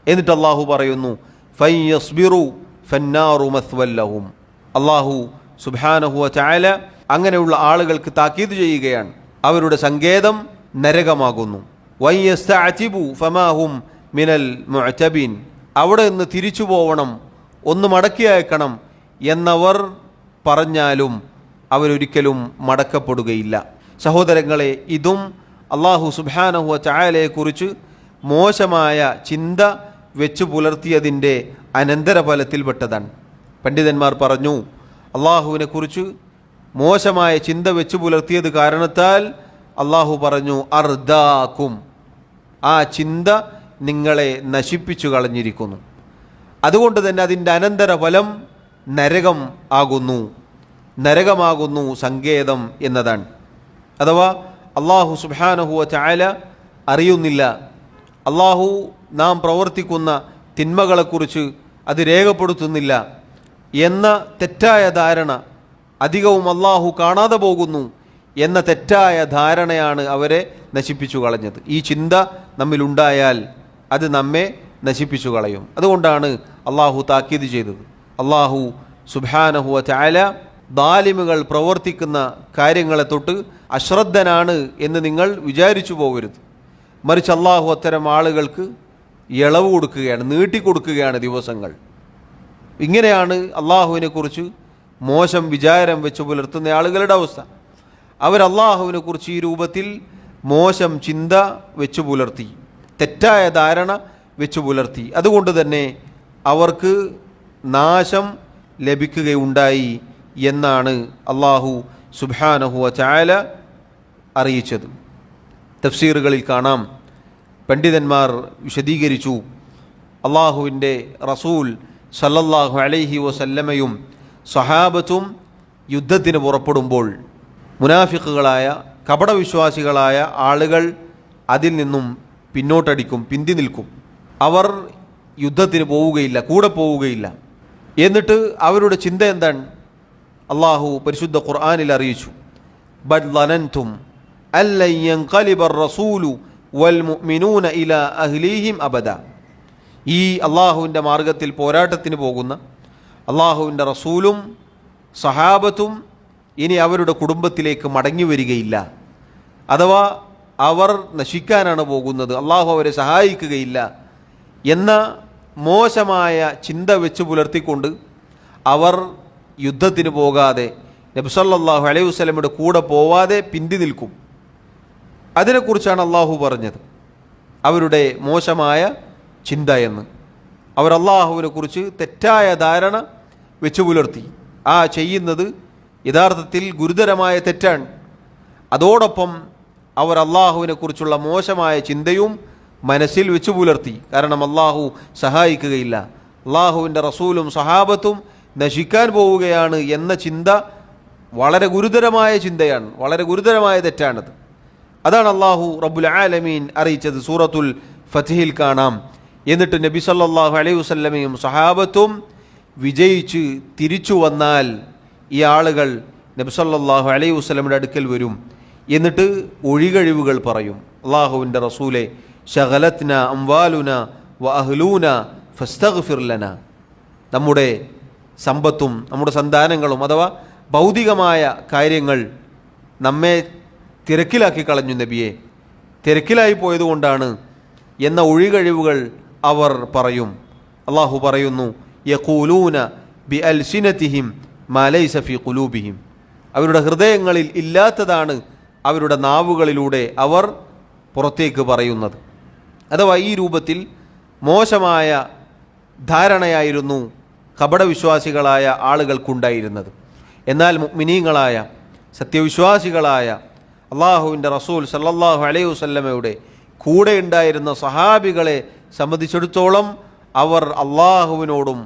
എന്നിട്ട് അള്ളാഹു പറയുന്നു, ഫയസ്ബിറു ഫന്നാറു മസ്വല്ലഹും. അള്ളാഹു സുബ്ഹാനഹു വ തആല അങ്ങനെയുള്ള ആളുകൾക്ക് താക്കീത് ചെയ്യുകയാണ്. അവരുടെ സങ്കേതം നരകമാകുന്നു. വയസ്തഅതിബു ഫമാഹും മിനൽ മുഅതബിൻ. അവിടെ നിന്ന് തിരിച്ചു പോവണം, ഒന്ന് മടക്കി അയക്കണം എന്നവർ പറഞ്ഞാലും അവരൊരിക്കലും മടക്കപ്പെടുകയില്ല. സഹോദരങ്ങളെ, ഇതും അള്ളാഹു സുബ്ഹാനഹു വ തആലയെക്കുറിച്ച് മോശമായ ചിന്ത വെച്ച് പുലർത്തിയതിൻ്റെ അനന്തരഫലത്തിൽപ്പെട്ടതാണ്. പണ്ഡിതന്മാർ പറഞ്ഞു, അള്ളാഹുവിനെക്കുറിച്ച് മോശമായ ചിന്ത വെച്ച് പുലർത്തിയത് കാരണത്താൽ അള്ളാഹു പറഞ്ഞു അർദാക്കും, ആ ചിന്ത നിങ്ങളെ നശിപ്പിച്ചു കളഞ്ഞിരിക്കുന്നു. അതുകൊണ്ട് തന്നെ അതിൻ്റെ അനന്തരഫലം നരകം ആകുന്നു, നരകമാകുന്നു സങ്കേതം എന്നതാണ്. അഥവാ അള്ളാഹു സുബ്ഹാനഹു വ തആല അറിയുന്നില്ല, അള്ളാഹു നാം പ്രവർത്തിക്കുന്ന തിന്മകളെക്കുറിച്ച് അത് രേഖപ്പെടുത്തുന്നില്ല എന്ന തെറ്റായ ധാരണ അധികവും അള്ളാഹു കാണാതെ പോകുന്നു എന്ന തെറ്റായ ധാരണയാണ് അവരെ നശിപ്പിച്ചു കളഞ്ഞത്. ഈ ചിന്ത നമ്മിലുണ്ടായാൽ അത് നമ്മെ നശിപ്പിച്ചു കളയും. അതുകൊണ്ടാണ് അള്ളാഹു താക്കീത് ചെയ്തത്. അള്ളാഹു സുബ്ഹാനഹു വ തആല ദാലിമുകൾ പ്രവർത്തിക്കുന്ന കാര്യങ്ങളെ തൊട്ട് അശ്രദ്ധനാണ് എന്ന് നിങ്ങൾ വിചാരിച്ചു പോകരുത്. മറിച്ച് അള്ളാഹു അത്തരം ആളുകൾക്ക് ഇളവ് കൊടുക്കുകയാണ്, നീട്ടിക്കൊടുക്കുകയാണ് ദിവസങ്ങൾ. ഇങ്ങനെയാണ് അള്ളാഹുവിനെ കുറിച്ച് മോശം വിചാരം വെച്ച് പുലർത്തുന്ന ആളുകളുടെ അവസ്ഥ. അവർ അള്ളാഹുവിനെ കുറിച്ച് ഈ രൂപത്തിൽ മോശം ചിന്ത വെച്ച് പുലർത്തി, തെറ്റായ ധാരണ വെച്ച് പുലർത്തി. അതുകൊണ്ട് തന്നെ അവർക്ക് നാശം ലഭിക്കുകയുണ്ടായി എന്നാണ് അള്ളാഹു സുബ്ഹാനഹു വ തആല അറിയിച്ചത്. തഫ്സീറുകളിൽ കാണാം, പണ്ഡിതന്മാർ വിശദീകരിച്ചു, അള്ളാഹുവിൻ്റെ റസൂൽ സല്ലല്ലാഹു അലൈഹി വസല്ലമയും സ്വഹാബത്തും യുദ്ധത്തിന് പുറപ്പെടുമ്പോൾ മുനാഫിഖുകളായ കപടവിശ്വാസികളായ ആളുകൾ അതിൽ നിന്നും പിന്നോട്ടടിക്കും, പിന്തി നിൽക്കും. അവർ യുദ്ധത്തിന് പോവുകയില്ല, കൂടെ പോവുകയില്ല. എന്നിട്ട് അവരുടെ ചിന്ത എന്താണ്? അള്ളാഹു പരിശുദ്ധ ഖുർആനിൽ അറിയിച്ചു, ബൽ ളനൻതും അല്ലൻ യൻഖലിബർ റസൂലു വൽ മുഅ്മിനൂന ഇലാ അഹ്ലിഹിം അബദ. ഈ അള്ളാഹുവിൻ്റെ മാർഗത്തിൽ പോരാട്ടത്തിന് പോകുന്ന അള്ളാഹുവിൻ്റെ റസൂലും സഹാബത്തും ഇനി അവരുടെ കുടുംബത്തിലേക്ക് മടങ്ങി വരികയില്ല. അഥവാ അവർ നശിക്കാനാണ് പോകുന്നത്, അള്ളാഹു അവരെ സഹായിക്കുകയില്ല എന്ന മോശമായ ചിന്ത വെച്ച് പുലർത്തിക്കൊണ്ട് അവർ യുദ്ധത്തിന് പോകാതെ, നബി സല്ലല്ലാഹു അലൈഹി വസല്ലമയുടെ കൂടെ പോവാതെ പിന്തി നിൽക്കും. അതിനെക്കുറിച്ചാണ് അള്ളാഹു പറഞ്ഞത്, അവരുടെ മോശമായ ചിന്ത എന്ന്. അവർ അള്ളാഹുവിനെ കുറിച്ച് തെറ്റായ ധാരണ വെച്ച് പുലർത്തി. ആ ചെയ്യുന്നത് യഥാർത്ഥത്തിൽ ഗുരുതരമായ തെറ്റാണ്. അതോടൊപ്പം അവർ അള്ളാഹുവിനെ കുറിച്ചുള്ള മോശമായ ചിന്തയും മനസ്സിൽ വെച്ച് പുലർത്തി. കാരണം അള്ളാഹു സഹായിക്കുകയില്ല, അള്ളാഹുവിൻ്റെ റസൂലും സഹാബത്തും നശിക്കാൻ പോവുകയാണ് എന്ന ചിന്ത വളരെ ഗുരുതരമായ ചിന്തയാണ്, വളരെ ഗുരുതരമായ തെറ്റാണത്. അതാണ് അള്ളാഹു റബ്ബുൽ ആലമീൻ അറിയിച്ചത്. സൂറത്തുൽ ഫത്ഹിൽ കാണാം, എന്നിട്ട് നബി സല്ലല്ലാഹു അലൈഹി വസല്ലമയും സഹാബത്തും വിജയിച്ച് തിരിച്ചു വന്നാൽ ഈ ആളുകൾ നബി സല്ലല്ലാഹു അലൈഹി വസല്ലമയുടെ അടുക്കൽ വരും. എന്നിട്ട് ഒഴികഴിവുകൾ പറയും, അള്ളാഹുവിൻ്റെ റസൂലെ ശഗലത്ന അംവാലുന വ അഹ്ലൂന ഫസ്തഗ്ഫിർ ലന. നമ്മുടെ സമ്പത്തും നമ്മുടെ സന്താനങ്ങളും അഥവാ ഭൗതികമായ കാര്യങ്ങൾ നമ്മെ തിരക്കിലാക്കി കളഞ്ഞു നബിയെ, തിരക്കിലായി പോയതുകൊണ്ടാണ് എന്ന ഒഴികഴിവുകൾ അവർ പറയും. അള്ളാഹു പറയുന്നു, യഖൂലൂന ബി അൽസിനതിഹിം മാ ലൈസ ഫീ ഖുലൂബിഹിം. അവരുടെ ഹൃദയങ്ങളിൽ ഇല്ലാത്തതാണ് അവരുടെ നാവുകളിലൂടെ അവർ പുറത്തേക്ക് പറയുന്നത്. അഥവാ ഈ രൂപത്തിൽ മോശമായ ധാരണയായിരുന്നു കപടവിശ്വാസികളായ ആളുകൾക്കുണ്ടായിരുന്നത്. എന്നാൽ മുഅ്മിനീങ്ങളായ സത്യവിശ്വാസികളായ അള്ളാഹുവിൻ്റെ റസൂൽ സല്ലല്ലാഹു അലൈഹി വസല്ലമയുടെ കൂടെ ഉണ്ടായിരുന്ന സഹാബികളെ സംബന്ധിച്ചിടത്തോളം അവർ അള്ളാഹുവിനോടും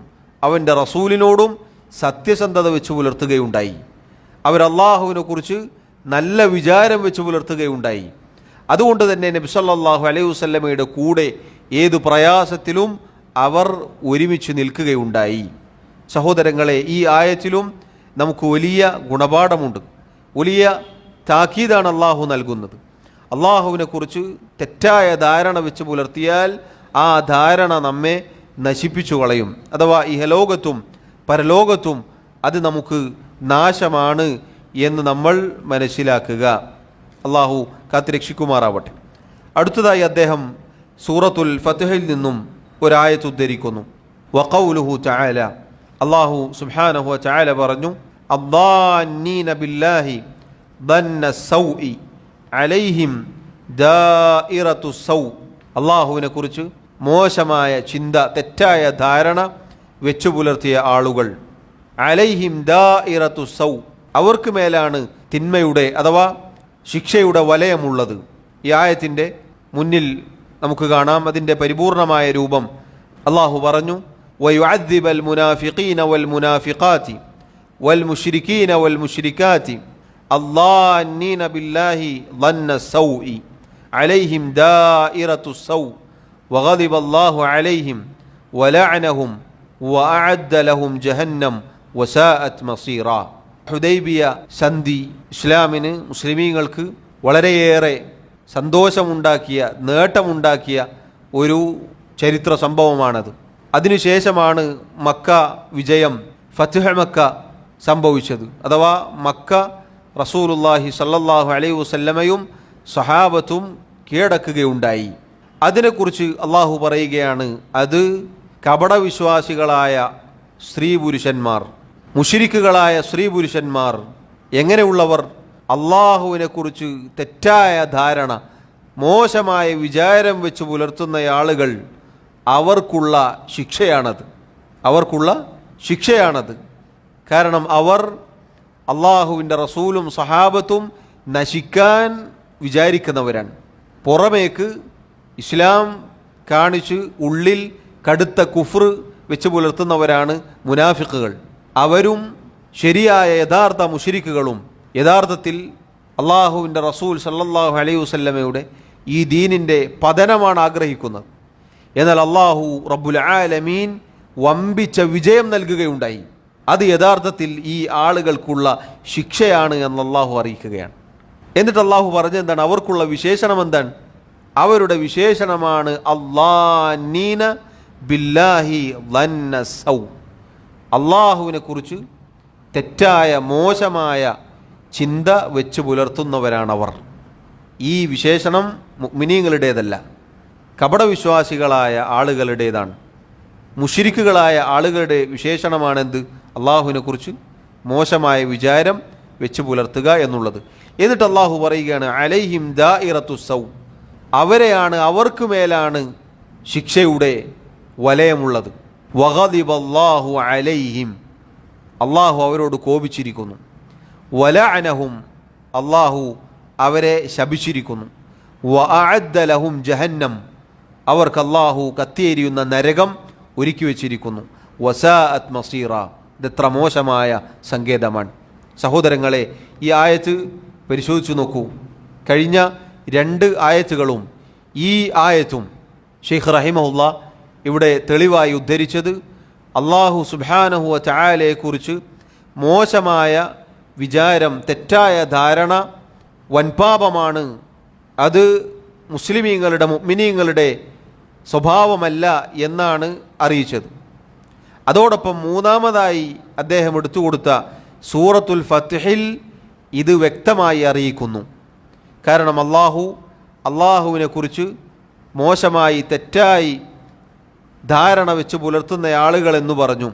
അവൻ്റെ റസൂലിനോടും സത്യസന്ധത വെച്ച് പുലർത്തുകയുണ്ടായി. അവർ അള്ളാഹുവിനെ കുറിച്ച് നല്ല വിചാരം വെച്ച് പുലർത്തുകയുണ്ടായി. അതുകൊണ്ട് തന്നെ നബി സല്ലല്ലാഹു അലൈഹി വസല്ലമയുടെ കൂടെ ഏതു പ്രയാസത്തിലും അവർ ഒരുമിച്ച് നിൽക്കുകയുണ്ടായി. സഹോദരങ്ങളെ, ഈ ആയത്തിലും നമുക്ക് വലിയ ഗുണപാഠമുണ്ട്, വലിയ താക്കീതാണ് അള്ളാഹു നൽകുന്നത്. അള്ളാഹുവിനെ കുറിച്ച് തെറ്റായ ധാരണ വെച്ച് പുലർത്തിയാൽ ആ ധാരണ നമ്മെ നശിപ്പിച്ചു കളയും. അഥവാ ഇഹലോകത്തും പരലോകത്തും അത് നമുക്ക് നാശമാണ് എന്ന് നമ്മൾ മനസ്സിലാക്കുക. അള്ളാഹു കാത്തുരക്ഷിക്കുമാറാവട്ടെ. അടുത്തതായി അദ്ദേഹം സൂറത്തുൽ ഫത്ഹിൽ നിന്നും ഒരായത്ത് ഉദ്ധരിക്കുന്നു. വഖൗലുഹു തആല, അള്ളാഹു സുബ്ഹാനഹു വ തആല പറഞ്ഞു, അദ്ദാന്നീന ബില്ലാഹി ദന്ന സൗഇ അലൈഹിം ദാഇറത്തു സൗ. അള്ളാഹുവിനെ കുറിച്ച് മോശമായ ചിന്ത, തെറ്റായ ധാരണ വെച്ചു പുലർത്തിയ ആളുകൾ, അലൈഹിം ദാഇറത്തു സൗ, അവർക്ക് മേലാണ് തിന്മയുടെ അഥവാ ശിക്ഷയുടെ വലയമുള്ളത്. ഈ ആയത്തിൻ്റെ മുന്നിൽ നമുക്ക് കാണാം അതിൻ്റെ പരിപൂർണമായ രൂപം. അള്ളാഹു പറഞ്ഞു, വയുഅദ്ദിബൽ മുനാഫിഖീന വൽ മുനാഫിഖാതി വൽ മുശ്രികീന വൽ മുശ്രികാതി അല്ലാന്നീന ബില്ലാഹി ളന്ന സൗഇ അലൈഹിം ദാഇറത്തു സൗ വഗദിബ അല്ലാഹു അലൈഹിം വലഅനഹും വഅഅദ്ദ ലഹും ജഹന്നം വസാഅത് മസീറ. ഹുദൈബിയ സന്ധി ഇസ്ലാമിന്, മുസ്ലിമീങ്ങൾക്ക് വളരെയേറെ സന്തോഷമുണ്ടാക്കിയ, നേട്ടമുണ്ടാക്കിയ ഒരു ചരിത്ര സംഭവമാണത്. അതിനുശേഷമാണ് മക്ക വിജയം, ഫത്ഹ് മക്ക സംഭവിച്ചത്. അഥവാ മക്ക റസൂലുള്ളാഹി സ്വല്ലല്ലാഹു അലൈഹി വസല്ലമയും സഹാബത്തും കീഴടക്കുകയുണ്ടായി. അതിനെക്കുറിച്ച് അള്ളാഹു പറയുകയാണ്, അത് കപടവിശ്വാസികളായ സ്ത്രീ പുരുഷന്മാർ, മുശ്രിക്കുകളായ സ്ത്രീ പുരുഷന്മാർ, എങ്ങനെയുള്ളവർ? അള്ളാഹുവിനെക്കുറിച്ച് തെറ്റായ ധാരണ, മോശമായ വിചാരം വെച്ച് പുലർത്തുന്ന ആളുകൾ, അവർക്കുള്ള ശിക്ഷയാണത്. കാരണം അവർ അള്ളാഹുവിൻ്റെ റസൂലും സഹാബത്തും നശിക്കാൻ വിചാരിക്കുന്നവരാണ്. പുറമേക്ക് ഇസ്ലാം കാണിച്ച് ഉള്ളിൽ കടുത്ത കുഫ്ർ വെച്ച് പുലർത്തുന്നവരാണ് മുനാഫിക്കുകൾ. അവരും ശരിയായ യഥാർത്ഥ മുശ്രിക്കുകളും യഥാർത്ഥത്തിൽ അള്ളാഹുവിൻ്റെ റസൂൽ സല്ലല്ലാഹു അലൈഹി വസല്ലമയുടെ ഈ ദീനിൻ്റെ പതനമാണ് ആഗ്രഹിക്കുന്നത്. എന്നാൽ അള്ളാഹു റബ്ബുൽ ആലമീൻ വമ്പിച്ച വിജയം നൽകുകയുണ്ടായി. അത് യഥാർത്ഥത്തിൽ ഈ ആളുകൾക്കുള്ള ശിക്ഷയാണ് എന്ന് അള്ളാഹു അറിയിക്കുകയാണ്. എന്നിട്ട് അള്ളാഹു പറഞ്ഞെന്താണ്? അവർക്കുള്ള വിശേഷണം എന്താണ്? അവരുടെ വിശേഷണമാണ് അല്ലാഹീന ബില്ലാഹി ളന്ന സൗ. അള്ളാഹുവിനെ കുറിച്ച് തെറ്റായ, മോശമായ ചിന്ത വെച്ച് പുലർത്തുന്നവരാണവർ. ഈ വിശേഷണം മുഅ്മിനീങ്ങളുടേതല്ല, കപടവിശ്വാസികളായ ആളുകളുടേതാണ്. മുശ്രിക്കുകളായ ആളുകളുടെ വിശേഷണമാണെന്ത്? അള്ളാഹുവിനെ കുറിച്ച് മോശമായ വിചാരം വെച്ച് പുലർത്തുക എന്നുള്ളത്. എന്നിട്ട് അള്ളാഹു പറയുകയാണ്, അലൈഹിം ദാഇറത്തു സൗ. അവർക്ക് മേലാണ് ശിക്ഷയുടെ വലയമുള്ളത്. വഗദിബല്ലാഹു അലൈഹിം. അള്ളാഹു അവരോട് കോപിച്ചിരിക്കുന്നു. വലഅനഹും. അള്ളാഹു അവരെ ശപിച്ചിരിക്കുന്നു. വഅഅദ്ദ ലഹും ജഹന്നം. അവർക്ക് അള്ളാഹു കത്തിയെരിയുന്ന നരകം ഒരുക്കി വച്ചിരിക്കുന്നു. വസാഅത് മസീറ. ഇതെത്ര മോശമായ സങ്കേതമാണ്. സഹോദരങ്ങളെ, ഈ ആയത്ത് പരിശോധിച്ചു നോക്കൂ. കഴിഞ്ഞ 2 ആയത്തുകളും ഈ ആയത്തും ഷെയ്ഖ് റഹിമഹുല്ലാ ഇവിടെ തെളിവായി ഉദ്ധരിച്ചത് അള്ളാഹു സുബ്ഹാനഹു വ തആലയെക്കുറിച്ച് മോശമായ വിചാരം, തെറ്റായ ധാരണ വൻപാപമാണ്. അത് മുസ്ലിമീങ്ങളുടെ, മുഅ്മിനീങ്ങളുടെ സ്വഭാവമല്ല എന്നാണ് അറിയിച്ചത്. അതോടൊപ്പം മൂന്നാമതായി അദ്ദേഹം എടുത്തുകൊടുത്ത സൂറത്തുൽ ഫത്ഹിൽ ഇത് വ്യക്തമായി അറിയിക്കുന്നു. കാരണം അള്ളാഹുവിനെ കുറിച്ച് മോശമായി, തെറ്റായി ധാരണ വെച്ച് പുലർത്തുന്ന ആളുകൾ എന്ന് പറഞ്ഞു.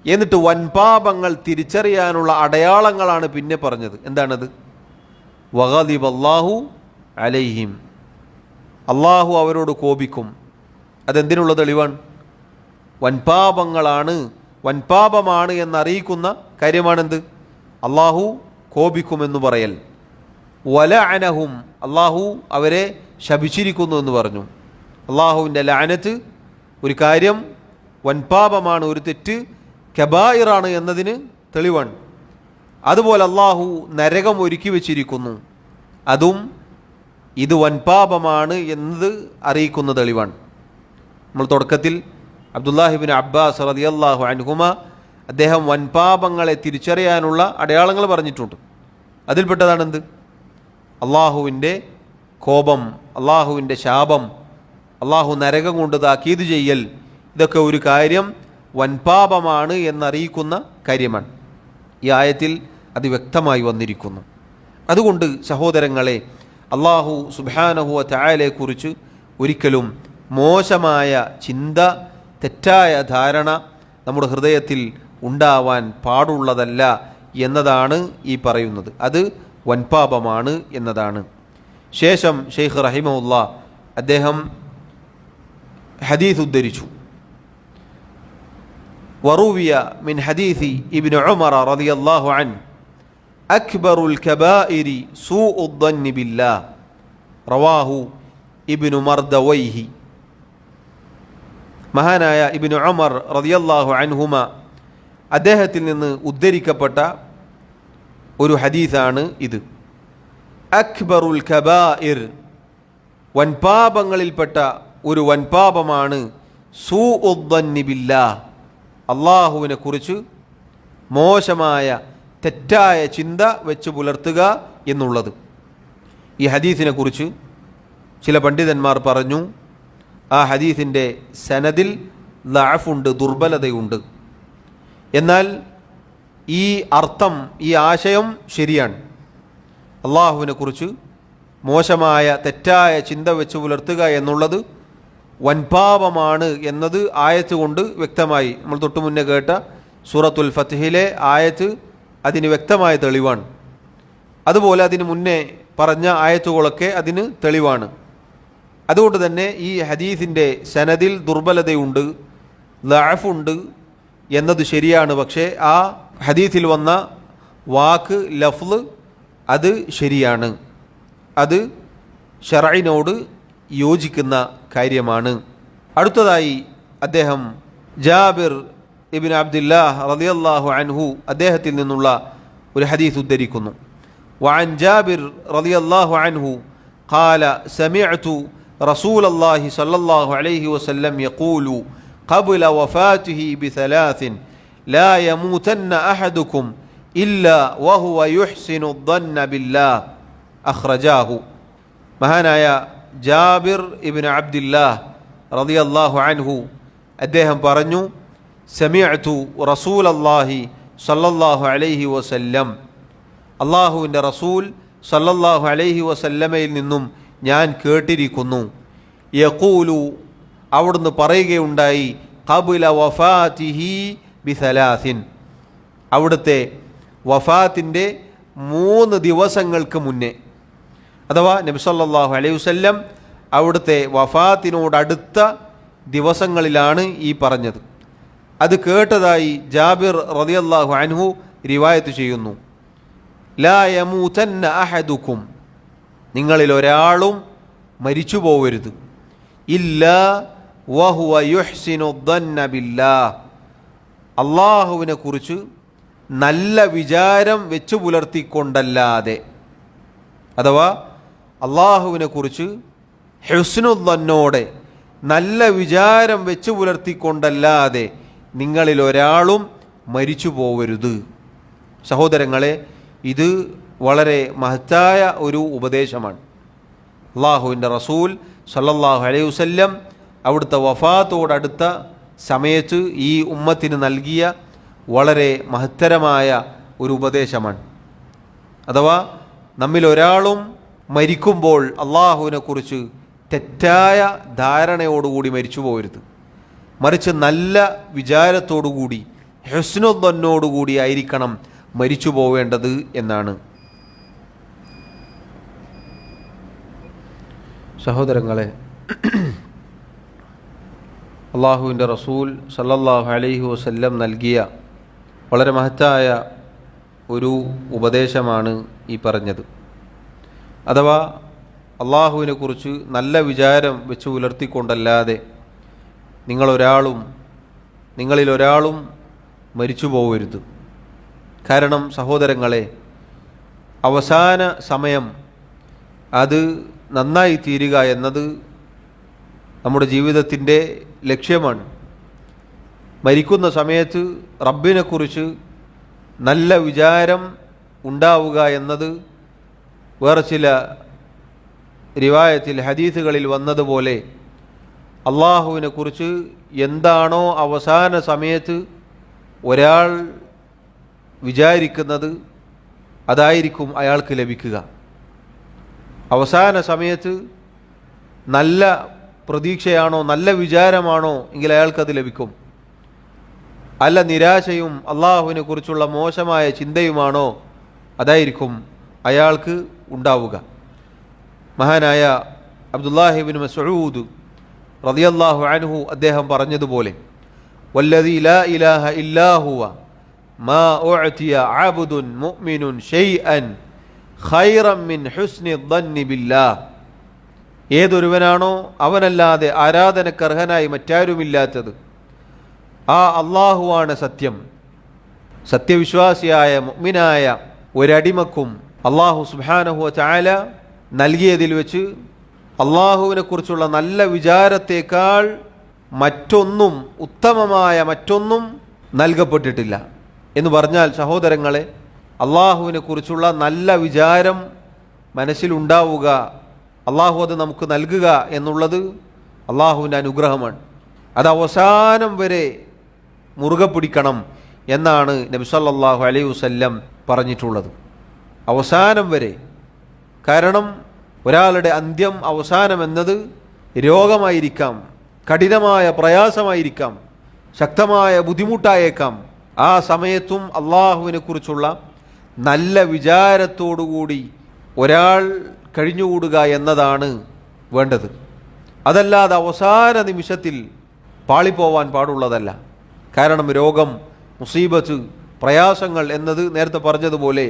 എന്നിട്ട് വൻപാപങ്ങൾ തിരിച്ചറിയാനുള്ള അടയാളങ്ങളാണ് പിന്നെ പറഞ്ഞത്. എന്താണത്? വഗദിബല്ലാഹു അലൈഹിം. അള്ളാഹു അവരോട് കോപിക്കും. അതെന്തിനുള്ള തെളിവാണ്? വൻപാപമാണ് എന്നറിയിക്കുന്ന കാര്യമാണെന്ത്? അള്ളാഹു കോപിക്കുമെന്ന് പറയൽ. വലഅനഹും. അള്ളാഹു അവരെ ശപിച്ചിരിക്കുന്നു എന്ന് പറഞ്ഞു. അള്ളാഹുവിൻ്റെ ലഅനത്ത്, ഒരു കാര്യം വൻപാപമാണ്, ഒരു തെറ്റ് കബായിറാണ് എന്നതിന് തെളിവാണ്. അതുപോലെ അള്ളാഹു നരകം ഒരുക്കി വച്ചിരിക്കുന്നു. അതും ഇത് വൻപാപമാണ് എന്നത് അറിയിക്കുന്ന തെളിവാണ്. നമ്മൾ തുടക്കത്തിൽ അബ്ദുല്ലാഹിബ്നു അബ്ബാസ് റളിയല്ലാഹു അൻഹുമ അദ്ദേഹം വൻപാപങ്ങളെ തിരിച്ചറിയാനുള്ള അടയാളങ്ങൾ പറഞ്ഞിട്ടുണ്ട്. അതിൽപ്പെട്ടതാണെന്ത്? അള്ളാഹുവിൻ്റെ കോപം, അള്ളാഹുവിൻ്റെ ശാപം, അള്ളാഹു നരകം കൊണ്ട് താക്കീത് ചെയ്യൽ. ഇതൊക്കെ ഒരു കാര്യം വൻപാപമാണ് എന്നറിയിക്കുന്ന കാര്യമാണ്. ഈ ആയത്തിൽ അത് വ്യക്തമായി വന്നിരിക്കുന്നു. അതുകൊണ്ട് സഹോദരങ്ങളെ, അള്ളാഹു സുബ്ഹാനഹു വ തആലയെക്കുറിച്ച് ഒരിക്കലും മോശമായ ചിന്ത, തെറ്റായ ധാരണ നമ്മുടെ ഹൃദയത്തിൽ ഉണ്ടാവാൻ പാടുള്ളതല്ല എന്നതാണ് ഈ പറയുന്നത്. അത് വൻപാപമാണ് എന്നതാണ്. ശേഷം ഷെയ്ഖ് റഹിമഹുല്ലാ അദ്ദേഹം ഹദീസ് ഉദ്ധരിച്ചു. വറുവിയ മിൻ ഹദീസി ഇബ്നു ഉമർ റളിയല്ലാഹു അൻഹു അക്ബറുൽ കബായിരി സൂഉദ് ദന്നി ബില്ലാഹ് റവാഹു ഇബ്നു മർദവൈഹി. മഹാനായ ഇബ്നു ഉമർ റളിയല്ലാഹു അൻഹുമ അദ്ദേഹത്തിൽ നിന്ന് ഉദ്ധരിക്കപ്പെട്ട ഒരു ഹദീസാണ് ഇത്. അക്ബറുൽ കബായിർ, വൻപാപങ്ങളിൽപ്പെട്ട ഒരു വൻപാപമാണ് സൂഉദ് ദന്നി ബില്ലാഹ്, അള്ളാഹുവിനെ കുറിച്ച് മോശമായ തെറ്റായ ചിന്ത വെച്ച് പുലർത്തുക എന്നുള്ളത്. ഈ ഹദീസിനെ കുറിച്ച് ചില പണ്ഡിതന്മാർ പറഞ്ഞു, ആ ഹദീസിൻ്റെ സനദിൽ ദഅഫുണ്ട്, ദുർബലതയുണ്ട്. എന്നാൽ ഈ അർത്ഥം, ഈ ആശയം ശരിയാണ്. അള്ളാഹുവിനെ കുറിച്ച് മോശമായ തെറ്റായ ചിന്ത വെച്ച് പുലർത്തുക എന്നുള്ളത് വൻപാപമാണ് എന്നത് ആയത്ത് കൊണ്ട് വ്യക്തമായി. നമ്മൾ തൊട്ടു മുന്നേ കേട്ട സൂറത്തുൽ ഫത്ഹിലെ ആയത്ത് അതിന് വ്യക്തമായ തെളിവാണ്. അതുപോലെ അതിന് മുന്നേ പറഞ്ഞ ആയത്തുകളൊക്കെ അതിന് തെളിവാണ്. അതുകൊണ്ട് തന്നെ ഈ ഹദീസിൻ്റെ സനദിൽ ദുർബലതയുണ്ട്, ദഅഫുണ്ട് എന്നത് ശരിയാണ്. പക്ഷേ ആ ഹദീസിൽ വന്ന വാക്ക്, ലഫ്ള് അത് ശരിയാണ്. അത് ശർഇനോട് യോജിക്കുന്ന കാര്യമാണ്. അടുത്തതായി അദ്ദേഹം ജാബിർ ഇബ്നു അബ്ദുല്ലാഹ് റളിയല്ലാഹു അൻഹു അദ്ദേഹത്തിൽ നിന്നുള്ള ഒരു ഹദീസ് ഉദ്ധരിക്കുന്നു. വഅൻ ജാബിർ റളിയല്ലാഹു അൻഹു ഖാല സമിഅ്തു റസൂലല്ലാഹി സ്വല്ലല്ലാഹു അലൈഹി വസല്ലം യഖൂലു ഖബ്ല വഫാതിഹി ബിസലാസിൻ ലാ യമൂതന്ന അഹദുക്കും ഇല്ലാ വഹുവ യുഹ്സിനു الظن ബില്ലാഹ് അഖ്റജാഹു. മഹാനായ ജാബിർ ഇബ്നു അബ്ദുല്ലാഹ് റളിയല്ലാഹു അൻഹു അദ്ദേഹം പറഞ്ഞു, സമിഅ്തു റസൂലല്ലാഹി സ്വല്ലല്ലാഹു അലൈഹി വസല്ലം, അള്ളാഹുവിൻ്റെ റസൂൽ സ്വല്ലല്ലാഹു അലൈഹി വസല്ലമയിൽ നിന്നും ഞാൻ കേട്ടിരിക്കുന്നു, യഖൂലു അവിടുന്ന് പറയുകയുണ്ടായി, ഖബ്ല വഫാതിഹി ബിസലാസിൻ, അവിടുത്തെ വഫാത്തിൻ്റെ 3 ദിവസങ്ങൾക്ക് മുന്നേ, അഥവാ നബി സല്ലല്ലാഹു അലൈഹി വസല്ലം അവിടുത്തെ വഫാത്തിനോടടുത്ത ദിവസങ്ങളിലാണ് ഈ പറഞ്ഞത്. അത് കേട്ടതായി ജാബിർ റളിയല്ലാഹു അൻഹു റിവായത്ത് ചെയ്യുന്നു. ലാ യമൂതന്ന അഹദുക്കും, നിങ്ങളിൽ ഒരാളും മരിച്ചു പോവരുത്, ഇല്ലാ വഹുവ യുഹ്സിനു الظن ബില്ലാഹ്, അള്ളാഹുവിനെ കുറിച്ച് നല്ല വിചാരം വെച്ചു പുലർത്തിക്കൊണ്ടല്ലാതെ, അഥവാ അള്ളാഹുവിനെ കുറിച്ച് ഹുസ്നുദ്ദന്നോടെ നല്ല വിചാരം വെച്ചു പുലർത്തിക്കൊണ്ടല്ലാതെ നിങ്ങളിൽ ഒരാളും മരിച്ചു പോവരുത്. സഹോദരങ്ങളെ, ഇത് വളരെ മഹത്തായ ഒരു ഉപദേശമാണ്. അള്ളാഹുവിൻ്റെ റസൂൽ സല്ലല്ലാഹു അലൈഹി വസല്ലം അവിടുത്തെ വഫാത്തോടടുത്ത സമയത്ത് ഈ ഉമ്മത്തിന് നൽകിയ വളരെ മഹത്തരമായ ഒരു ഉപദേശമാണ്. അഥവാ നമ്മിൽ ഒരാളും മരിക്കുമ്പോൾ അള്ളാഹുവിനെ കുറിച്ച് തെറ്റായ ധാരണയോടുകൂടി മരിച്ചു പോകരുത്, മറിച്ച് നല്ല വിചാരത്തോടുകൂടി ഹുസ്നുദ്ദന്നോടുകൂടി ആയിരിക്കണം മരിച്ചു പോവേണ്ടത് എന്നാണ്. സഹോദരങ്ങളെ, അള്ളാഹുവിൻ്റെ റസൂൽ സല്ലല്ലാഹു അലൈഹി വസല്ലം നൽകിയ വളരെ മഹത്തായ ഒരു ഉപദേശമാണ് ഈ പറഞ്ഞത്. അഥവാ അള്ളാഹുവിനെ കുറിച്ച് നല്ല വിചാരം വെച്ച് പുലർത്തിക്കൊണ്ടല്ലാതെ നിങ്ങളിൽ ഒരാളും മരിച്ചു പോകരുത്. കാരണം സഹോദരങ്ങളെ, അവസാന സമയം അത് നന്നായി തീരുക എന്നത് നമ്മുടെ ജീവിതത്തിൻ്റെ ലക്ഷ്യമാണ്. മരിക്കുന്ന സമയത്ത് റബ്ബിനെക്കുറിച്ച് നല്ല വിചാരം ഉണ്ടാവുക എന്നത് വേറെ ചില റിവായത്തിൽ ഹദീസുകളിൽ വന്നതുപോലെ അള്ളാഹുവിനെക്കുറിച്ച് എന്താണോ അവസാന സമയത്ത് ഒരാൾ വിചാരിക്കുന്നത് അതായിരിക്കും അയാൾക്ക് ലഭിക്കുക. അവസാന സമയത്ത് നല്ല പ്രതീക്ഷയാണോ, നല്ല വിചാരമാണോ എങ്കിൽ അയാൾക്കത് ലഭിക്കും. അല്ല നിരാശയും അള്ളാഹുവിനെ കുറിച്ചുള്ള മോശമായ ചിന്തയുമാണോ, അതായിരിക്കും അയാൾക്ക് ഉണ്ടാവുക. മഹാനായ അബ്ദുല്ലാഹി ഇബ്നു മസ്ഊദ് റളിയല്ലാഹു അൻഹു അദ്ദേഹം പറഞ്ഞതുപോലെ, വല്ലദീ ലാ ഇലാഹ ഇല്ലാ ഹുവ മാ ഉഅതിയ അബ്ദുൻ മുഅ്മിനുൻ ഷൈഅൻ ഖൈറൻ മിൻ ഹുസ്നി الظن ബില്ലാഹ്, ഏതൊരുവനാണോ അവനല്ലാതെ ആരാധനക്കർഹനായി മറ്റാരുമില്ലാത്തത് ആ അള്ളാഹുവാണ് സത്യം. സത്യവിശ്വാസിയായ മുഅ്മിനായ ഒരടിമക്കും അള്ളാഹു സുബ്ഹാനഹു വ തആല നൽകിയതിൽ വെച്ച് അള്ളാഹുവിനെ കുറിച്ചുള്ള നല്ല വിചാരത്തേക്കാൾ മറ്റൊന്നും, ഉത്തമമായ മറ്റൊന്നും നൽകപ്പെട്ടിട്ടില്ല എന്ന് പറഞ്ഞാൽ സഹോദരങ്ങളെ, അള്ളാഹുവിനെ കുറിച്ചുള്ള നല്ല വിചാരം മനസ്സിലുണ്ടാവുക, അള്ളാഹു അത് നമുക്ക് നൽകുക എന്നുള്ളത് അള്ളാഹുവിൻ്റെ അനുഗ്രഹമാണ്. അത് അവസാനം വരെ മുറുകെ പിടിക്കണം എന്നാണ് നബി സല്ലല്ലാഹു അലൈഹി വസല്ലം പറഞ്ഞിട്ടുള്ളത്. അവസാനം വരെ. കാരണം ഒരാളുടെ അന്ത്യം അവസാനം എന്നത് രോഗമായിരിക്കാം, കഠിനമായ പ്രയാസമായിരിക്കാം, ശക്തമായ ബുദ്ധിമുട്ടായേക്കാം. ആ സമയത്തും അള്ളാഹുവിനെ കുറിച്ചുള്ള നല്ല വിചാരത്തോടുകൂടി ഒരാൾ കഴിഞ്ഞുകൂടുക എന്നതാണ് വേണ്ടത്. അതല്ലാതെ അവസാന നിമിഷത്തിൽ പാളിപ്പോവാൻ പാടുള്ളതല്ല. കാരണം രോഗം, മുസീബത്ത്, പ്രയാസങ്ങൾ എന്നത് നേരത്തെ പറഞ്ഞതുപോലെ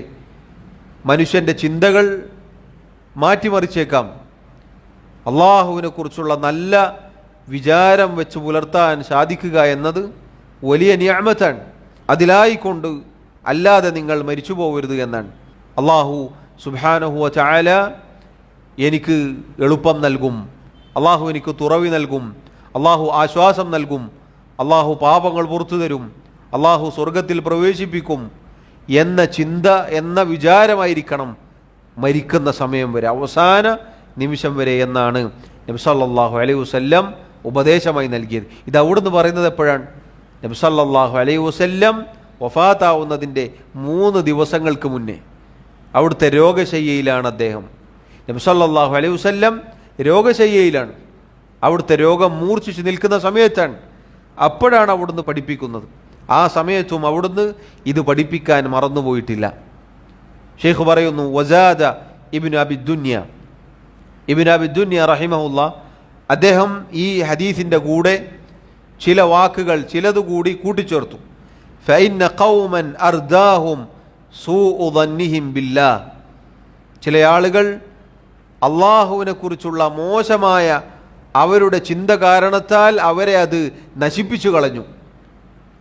മനുഷ്യൻ്റെ ചിന്തകൾ മാറ്റിമറിച്ചേക്കാം. അള്ളാഹുവിനെ കുറിച്ചുള്ള നല്ല വിചാരം വെച്ച് പുലർത്താൻ സാധിക്കുക എന്നത് വലിയ നിഅമത്താണ്. അതിലായിക്കൊണ്ട് അല്ലാതെ നിങ്ങൾ മരിച്ചു പോകരുത് എന്നാണ്. അള്ളാഹു സുബ്ഹാനഹു വ തആല എനിക്ക് എളുപ്പം നൽകും, അള്ളാഹു എനിക്ക് തുറവി നൽകും, അള്ളാഹു ആശ്വാസം നൽകും, അള്ളാഹു പാപങ്ങൾ പുറത്തു തരും, അള്ളാഹു സ്വർഗത്തിൽ പ്രവേശിപ്പിക്കും എന്ന ചിന്ത, എന്ന വിചാരമായിരിക്കണം മരിക്കുന്ന സമയം വരെ, അവസാന നിമിഷം വരെ എന്നാണ് നബി സല്ലല്ലാഹു അലൈഹി വസല്ലം ഉപദേശമായി നൽകിയത്. ഇത് അവിടുന്ന് പറയുന്നത് എപ്പോഴാണ്? നബി സല്ലല്ലാഹു അലൈഹി വസല്ലം വഫാത്താവുന്നതിൻ്റെ 3 ദിവസങ്ങൾക്ക് മുന്നേ. അവിടുത്തെ രോഗശയ്യയിലാണ് അദ്ദേഹം. നബി സല്ലല്ലാഹു അലൈഹി വസല്ലം രോഗശയ്യയിലാണ്. അവിടുത്തെ രോഗം മൂർച്ഛിച്ച് നിൽക്കുന്ന സമയത്താണ്. അപ്പോഴാണ് അവിടുന്ന് പഠിപ്പിക്കുന്നത്. ആ സമയത്തും അവിടുന്ന് ഇത് പഠിപ്പിക്കാൻ മറന്നുപോയിട്ടില്ല. ഷെയ്ഖ് പറയുന്നു, വസാദ ഇബ്നു അബി ദുനിയ റഹിമഹുല്ലാ, അദ്ദേഹം ഈ ഹദീസിൻ്റെ കൂടെ ചില വാക്കുകൾ ചിലതുകൂടി കൂട്ടിച്ചേർത്തു. ഫഇന്ന ഖൗമൻ അർദാഹും സൂഉ ദന്നിഹിം ബില്ലാഹ്, ചില ആളുകൾ അള്ളാഹുവിനെ കുറിച്ചുള്ള മോശമായ അവരുടെ ചിന്ത കാരണത്താൽ അവരെ അത് നശിപ്പിച്ചു കളഞ്ഞു.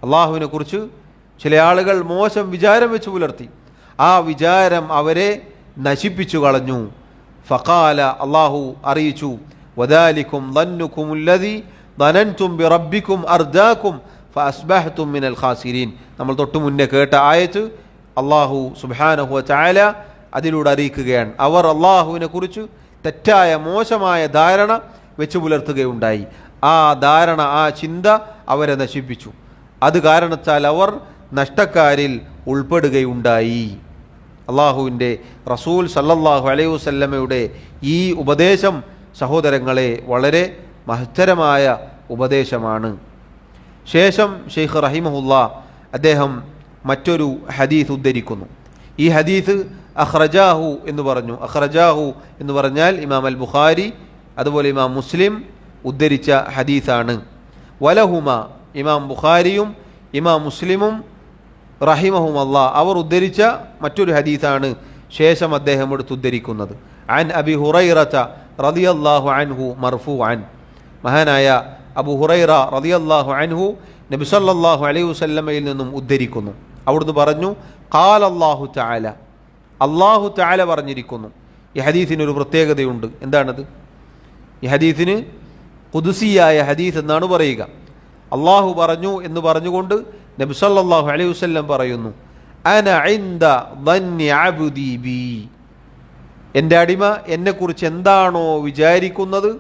അള്ളാഹുവിനെ കുറിച്ച് ചില ആളുകൾ മോശം വിചാരം വെച്ച് പുലർത്തി. ആ വിചാരം അവരെ നശിപ്പിച്ചു കളഞ്ഞു. ഫഖാല, അള്ളാഹു അറിയിച്ചു, വദാലികും ദന്നുകുമുല്ലദി ദനൻതും ബിറബ്ബികും അർദാകും ഫഅസ്ബഹ്തും മിനൽ ഖാസിരീൻ. നമ്മൾ തൊട്ടു മുന്നേ കേട്ട ആയത്ത് അള്ളാഹു സുബ്ഹാനഹു വ തആല അതിലൂടെ അറിയിക്കുകയാണ്. അവർ അള്ളാഹുവിനെ കുറിച്ച് തെറ്റായ മോശമായ ധാരണ വെച്ച് പുലർത്തുകയുണ്ടായി. ആ ധാരണ, ആ ചിന്ത അവരെ നശിപ്പിച്ചു. അത് കാരണത്താൽ അവർ നഷ്ടക്കാരിൽ ഉൾപ്പെടുകയുണ്ടായി. അള്ളാഹുവിൻ്റെ റസൂൽ സല്ലല്ലാഹു അലൈഹി വസല്ലമയുടെ ഈ ഉപദേശം സഹോദരങ്ങളെ വളരെ മഹത്തരമായ ഉപദേശമാണ്. ശേഷം ഷെയ്ഖ് റഹിമഹുല്ലാ അദ്ദേഹം മറ്റൊരു ഹദീസ് ഉദ്ധരിക്കുന്നു. ഈ ഹദീസ് അഖ്റജാഹു എന്ന് പറഞ്ഞു. അഖ്റജാഹു എന്ന് പറഞ്ഞാൽ ഇമാം അൽ ബുഖാരി അതുപോലെ ഇമാം മുസ്ലിം ഉദ്ധരിച്ച ഹദീസാണ്. വലഹുമ, ഇമാം ബുഖാരിയും ഇമാം മുസ്ലിമും റഹിമഹുമല്ലാ അവർ ഉദ്ധരിച്ച മറ്റൊരു ഹദീസാണ് ശേഷം അദ്ദേഹം എടുത്ത് ഉദ്ധരിക്കുന്നത്. അൻ അബി ഹുറൈറത റളിയല്ലാഹു അൻഹു മർഫൂഅൻ, മഹാനായ അബു ഹുറൈറ റളിയല്ലാഹു അൻഹു നബി സല്ലല്ലാഹു അലൈഹി വസല്ലമയിൽ നിന്നും ഉദ്ധരിക്കുന്നു. അവിടുന്ന് പറഞ്ഞു, ഖാല അല്ലാഹു തആല, അല്ലാഹു തആല പറഞ്ഞിരിക്കുന്നു. ഈ ഹദീസിന് ഒരു പ്രത്യേകതയുണ്ട്. എന്താണത്? ഈ ഹദീസിന് ഖുദ്സിയായ ഹദീസ് എന്നാണ് പറയുക. അള്ളാഹു പറഞ്ഞു എന്ന് പറഞ്ഞുകൊണ്ട് നബി സല്ലല്ലാഹു അലൈഹി വസല്ലം പറയുന്നു, അന ഇൻദ ദന്നി അബ്ദി ബി, എൻ്റെ അടിമ എന്നെക്കുറിച്ച് എന്താണോ വിചാരിക്കുന്നത്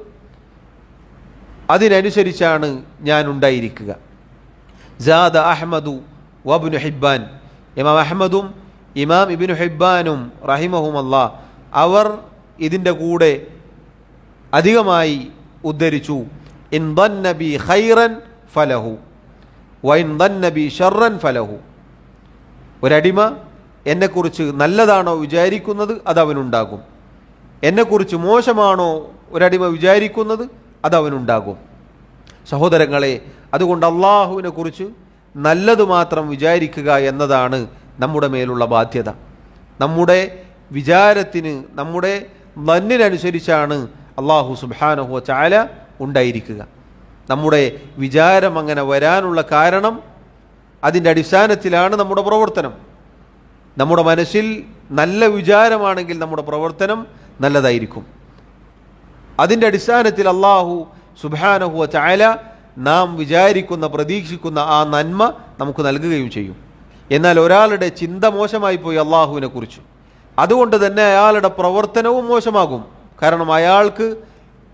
അതിനനുസരിച്ചാണ് ഞാൻ ഉണ്ടായിരിക്കുക. സാദ അഹ്മദു വബ്നു ഹിബ്ബാൻ, ഇമാം അഹ്മദും ഇമാം ഇബ്നു ഹിബ്ബാനും റഹിമഹുമല്ലാ അവർ ഇതിൻ്റെ കൂടെ അധികമായി ഉദ്ധരിച്ചു, ഇൻ ദന്ന ബി ഖൈറൻ ഫലഹു വഇൻ ദന്ന ബി ശർറൻ ഫലഹു. ഒരടിമ എന്നെക്കുറിച്ച് നല്ലതാണോ വിചാരിക്കുന്നത് അതവനുണ്ടാകും, എന്നെക്കുറിച്ച് മോശമാണോ ഒരടിമ വിചാരിക്കുന്നത് അതവനുണ്ടാകും. സഹോദരങ്ങളെ, അതുകൊണ്ട് അള്ളാഹുവിനെ കുറിച്ച് നല്ലത് മാത്രം വിചാരിക്കുക എന്നതാണ് നമ്മുടെ മേലുള്ള ബാധ്യത. നമ്മുടെ വിചാരത്തിന്, നമ്മുടെ ദന്നിനനുസരിച്ചാണ് അള്ളാഹു സുബ്ഹാനഹു വ തആല ഉണ്ടായിരിക്കുക. നമ്മുടെ വിചാരം അങ്ങനെ വരാനുള്ള കാരണം അതിൻ്റെ അടിസ്ഥാനത്തിലാണ് നമ്മുടെ പ്രവർത്തനം. നമ്മുടെ മനസ്സിൽ നല്ല വിചാരമാണെങ്കിൽ നമ്മുടെ പ്രവർത്തനം നല്ലതായിരിക്കും. അതിൻ്റെ അടിസ്ഥാനത്തിൽ അള്ളാഹു സുബ്ഹാനഹു വ തആല നാം വിചാരിക്കുന്ന, പ്രതീക്ഷിക്കുന്ന ആ നന്മ നമുക്ക് നൽകുകയും ചെയ്യും. എന്നാൽ ഒരാളുടെ ചിന്ത മോശമായി പോയി അള്ളാഹുവിനെ കുറിച്ച്, അതുകൊണ്ട് തന്നെ അയാളുടെ പ്രവർത്തനവും മോശമാകും. കാരണം അയാൾക്ക്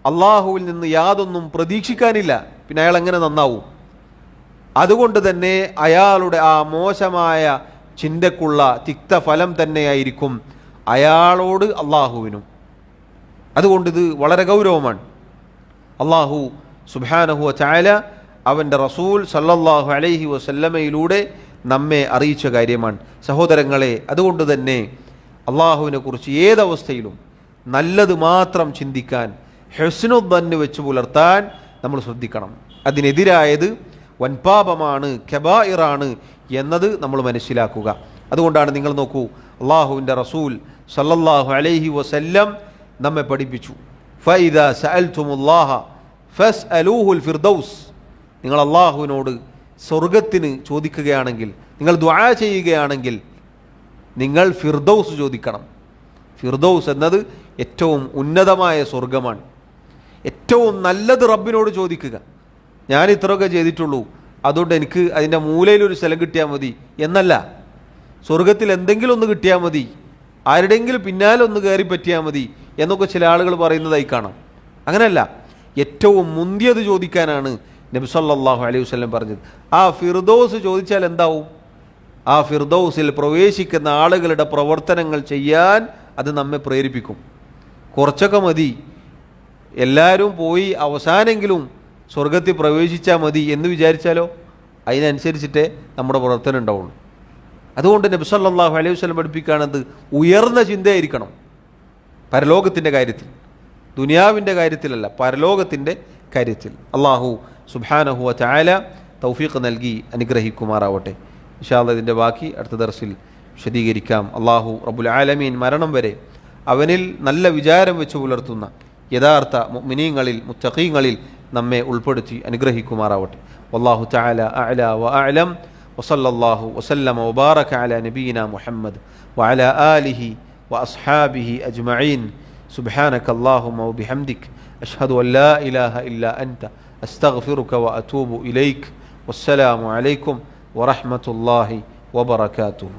അള്ളാഹുവിൽ നിന്ന് യാതൊന്നും പ്രതീക്ഷിക്കാനില്ല. പിന്നെ അയാൾ എങ്ങനെ നന്നാവും? അതുകൊണ്ട് തന്നെ അയാളുടെ ആ മോശമായ ചിന്തക്കുള്ള തിക്തഫലം തന്നെയായിരിക്കും അയാളോട് അള്ളാഹുവിനും. അതുകൊണ്ട് ഇത് വളരെ ഗൗരവമാണ്. അള്ളാഹു സുബ്ഹാനഹു വ തആല അവൻ്റെ റസൂൽ സല്ലല്ലാഹു അലൈഹി വസല്ലമയിലൂടെ നമ്മെ അറിയിച്ച കാര്യമാണ്. സഹോദരങ്ങളെ, അതുകൊണ്ട് തന്നെ അള്ളാഹുവിനെ കുറിച്ച് ഏതവസ്ഥയിലും നല്ലത് മാത്രം ചിന്തിക്കാൻ, ഹുസ്നുദ്ദന്ന് വെച്ച് പുലർത്താൻ നമ്മൾ ശ്രദ്ധിക്കണം. അതിനെതിരായത് വൻപാപമാണ്, കബായിറാണ് എന്നത് നമ്മൾ മനസ്സിലാക്കുക. അതുകൊണ്ടാണ് നിങ്ങൾ നോക്കൂ, അള്ളാഹുവിൻ്റെ റസൂൽ സല്ലല്ലാഹു അലൈഹി വസല്ലം നമ്മെ പഠിപ്പിച്ചു, ഫഇദാ സഅൽതുമുല്ലാഹ ഫസ്അലൂഹുൽ ഫിർദൗസ്. നിങ്ങൾ അള്ളാഹുവിനോട് സ്വർഗത്തിന് ചോദിക്കുകയാണെങ്കിൽ, നിങ്ങൾ ദുആ ചെയ്യുകയാണെങ്കിൽ നിങ്ങൾ ഫിർദൗസ് ചോദിക്കണം. ഫിർദൗസ് എന്നത് ഏറ്റവും ഉന്നതമായ സ്വർഗമാണ്. ഏറ്റവും നല്ലത് റബ്ബിനോട് ചോദിക്കുക. ഞാൻ ഇത്രയൊക്കെ ചെയ്തിട്ടുള്ളൂ, അതുകൊണ്ട് എനിക്ക് അതിൻ്റെ മൂലയിലൊരു സ്ഥലം കിട്ടിയാൽ മതി എന്നല്ല. സ്വർഗത്തിൽ എന്തെങ്കിലും ഒന്ന് കിട്ടിയാൽ മതി, ആരുടെയെങ്കിലും പിന്നാലെ ഒന്ന് കയറി പറ്റിയാൽ മതി എന്നൊക്കെ ചില ആളുകൾ പറയുന്നതായി കാണാം. അങ്ങനെയല്ല, ഏറ്റവും മുന്തിയത് ചോദിക്കാനാണ് നബി സല്ലല്ലാഹു അലൈഹി വസല്ലം പറഞ്ഞത്. ആ ഫിർദൗസ് ചോദിച്ചാൽ എന്താവും? ആ ഫിർദൗസിൽ പ്രവേശിക്കുന്ന ആളുകളുടെ പ്രവർത്തനങ്ങൾ ചെയ്യാൻ അത് നമ്മെ പ്രേരിപ്പിക്കും. കുറച്ചൊക്കെ മതി, എല്ലാവരും പോയി അവസാനെങ്കിലും സ്വർഗത്തിൽ പ്രവേശിച്ചാൽ മതി എന്ന് വിചാരിച്ചാലോ, അതിനനുസരിച്ചിട്ടേ നമ്മുടെ പ്രവർത്തനം ഉണ്ടാവുള്ളൂ. അതുകൊണ്ട് നബി സല്ലല്ലാഹു അലൈഹി വസല്ലം പഠിപ്പിക്കുകയാണത് ഉയർന്ന ചിന്തയായിരിക്കണം പരലോകത്തിൻ്റെ കാര്യത്തിൽ, ദുനിയാവിൻ്റെ കാര്യത്തിലല്ല, പരലോകത്തിൻ്റെ കാര്യത്തിൽ. അള്ളാഹു സുബ്ഹാനഹു വ തആല തൗഫീഖ് നൽകി അനുഗ്രഹിക്കുമാറാവട്ടെ. ഇൻഷാ അല്ലാഹ് ഇതിൻ്റെ ബാക്കി അടുത്ത ദർസിൽ വിശദീകരിക്കാം. അള്ളാഹു റബ്ബുൽ ആലമീൻ മരണം വരെ അവനിൽ നല്ല വിചാരം വെച്ച് പുലർത്തുന്ന യഥാർത്ഥ മുഅ്മിനീങ്ങളിൽ, മുത്തഖീങ്ങളിൽ നമ്മെ ഉൾപ്പെടുത്തി അനുഗ്രഹിക്കുമാറാവട്ടെ. വല്ലാഹു തആല അഅ്ലാ വ അഅലം. വസല്ലല്ലാഹു വസല്ലമ വബാറക അലാ നബിയിനാ മുഹമ്മദ് വഅലാ ആലിഹി വഅസ്ഹാബിഹി അജ്മഈൻ. സുബ്ഹാനക അല്ലാഹുമ്മ വബിഹംദിക അഷ്ഹദു അൻ ലാ ഇലാഹ ഇല്ലാ അൻത അസ്തഗ്ഫിറുക വഅതൂബു ഇലൈക്. വസ്സലാമു അലൈക്കും വറഹ്മത്തുള്ളാഹി വബറകാതുഹു.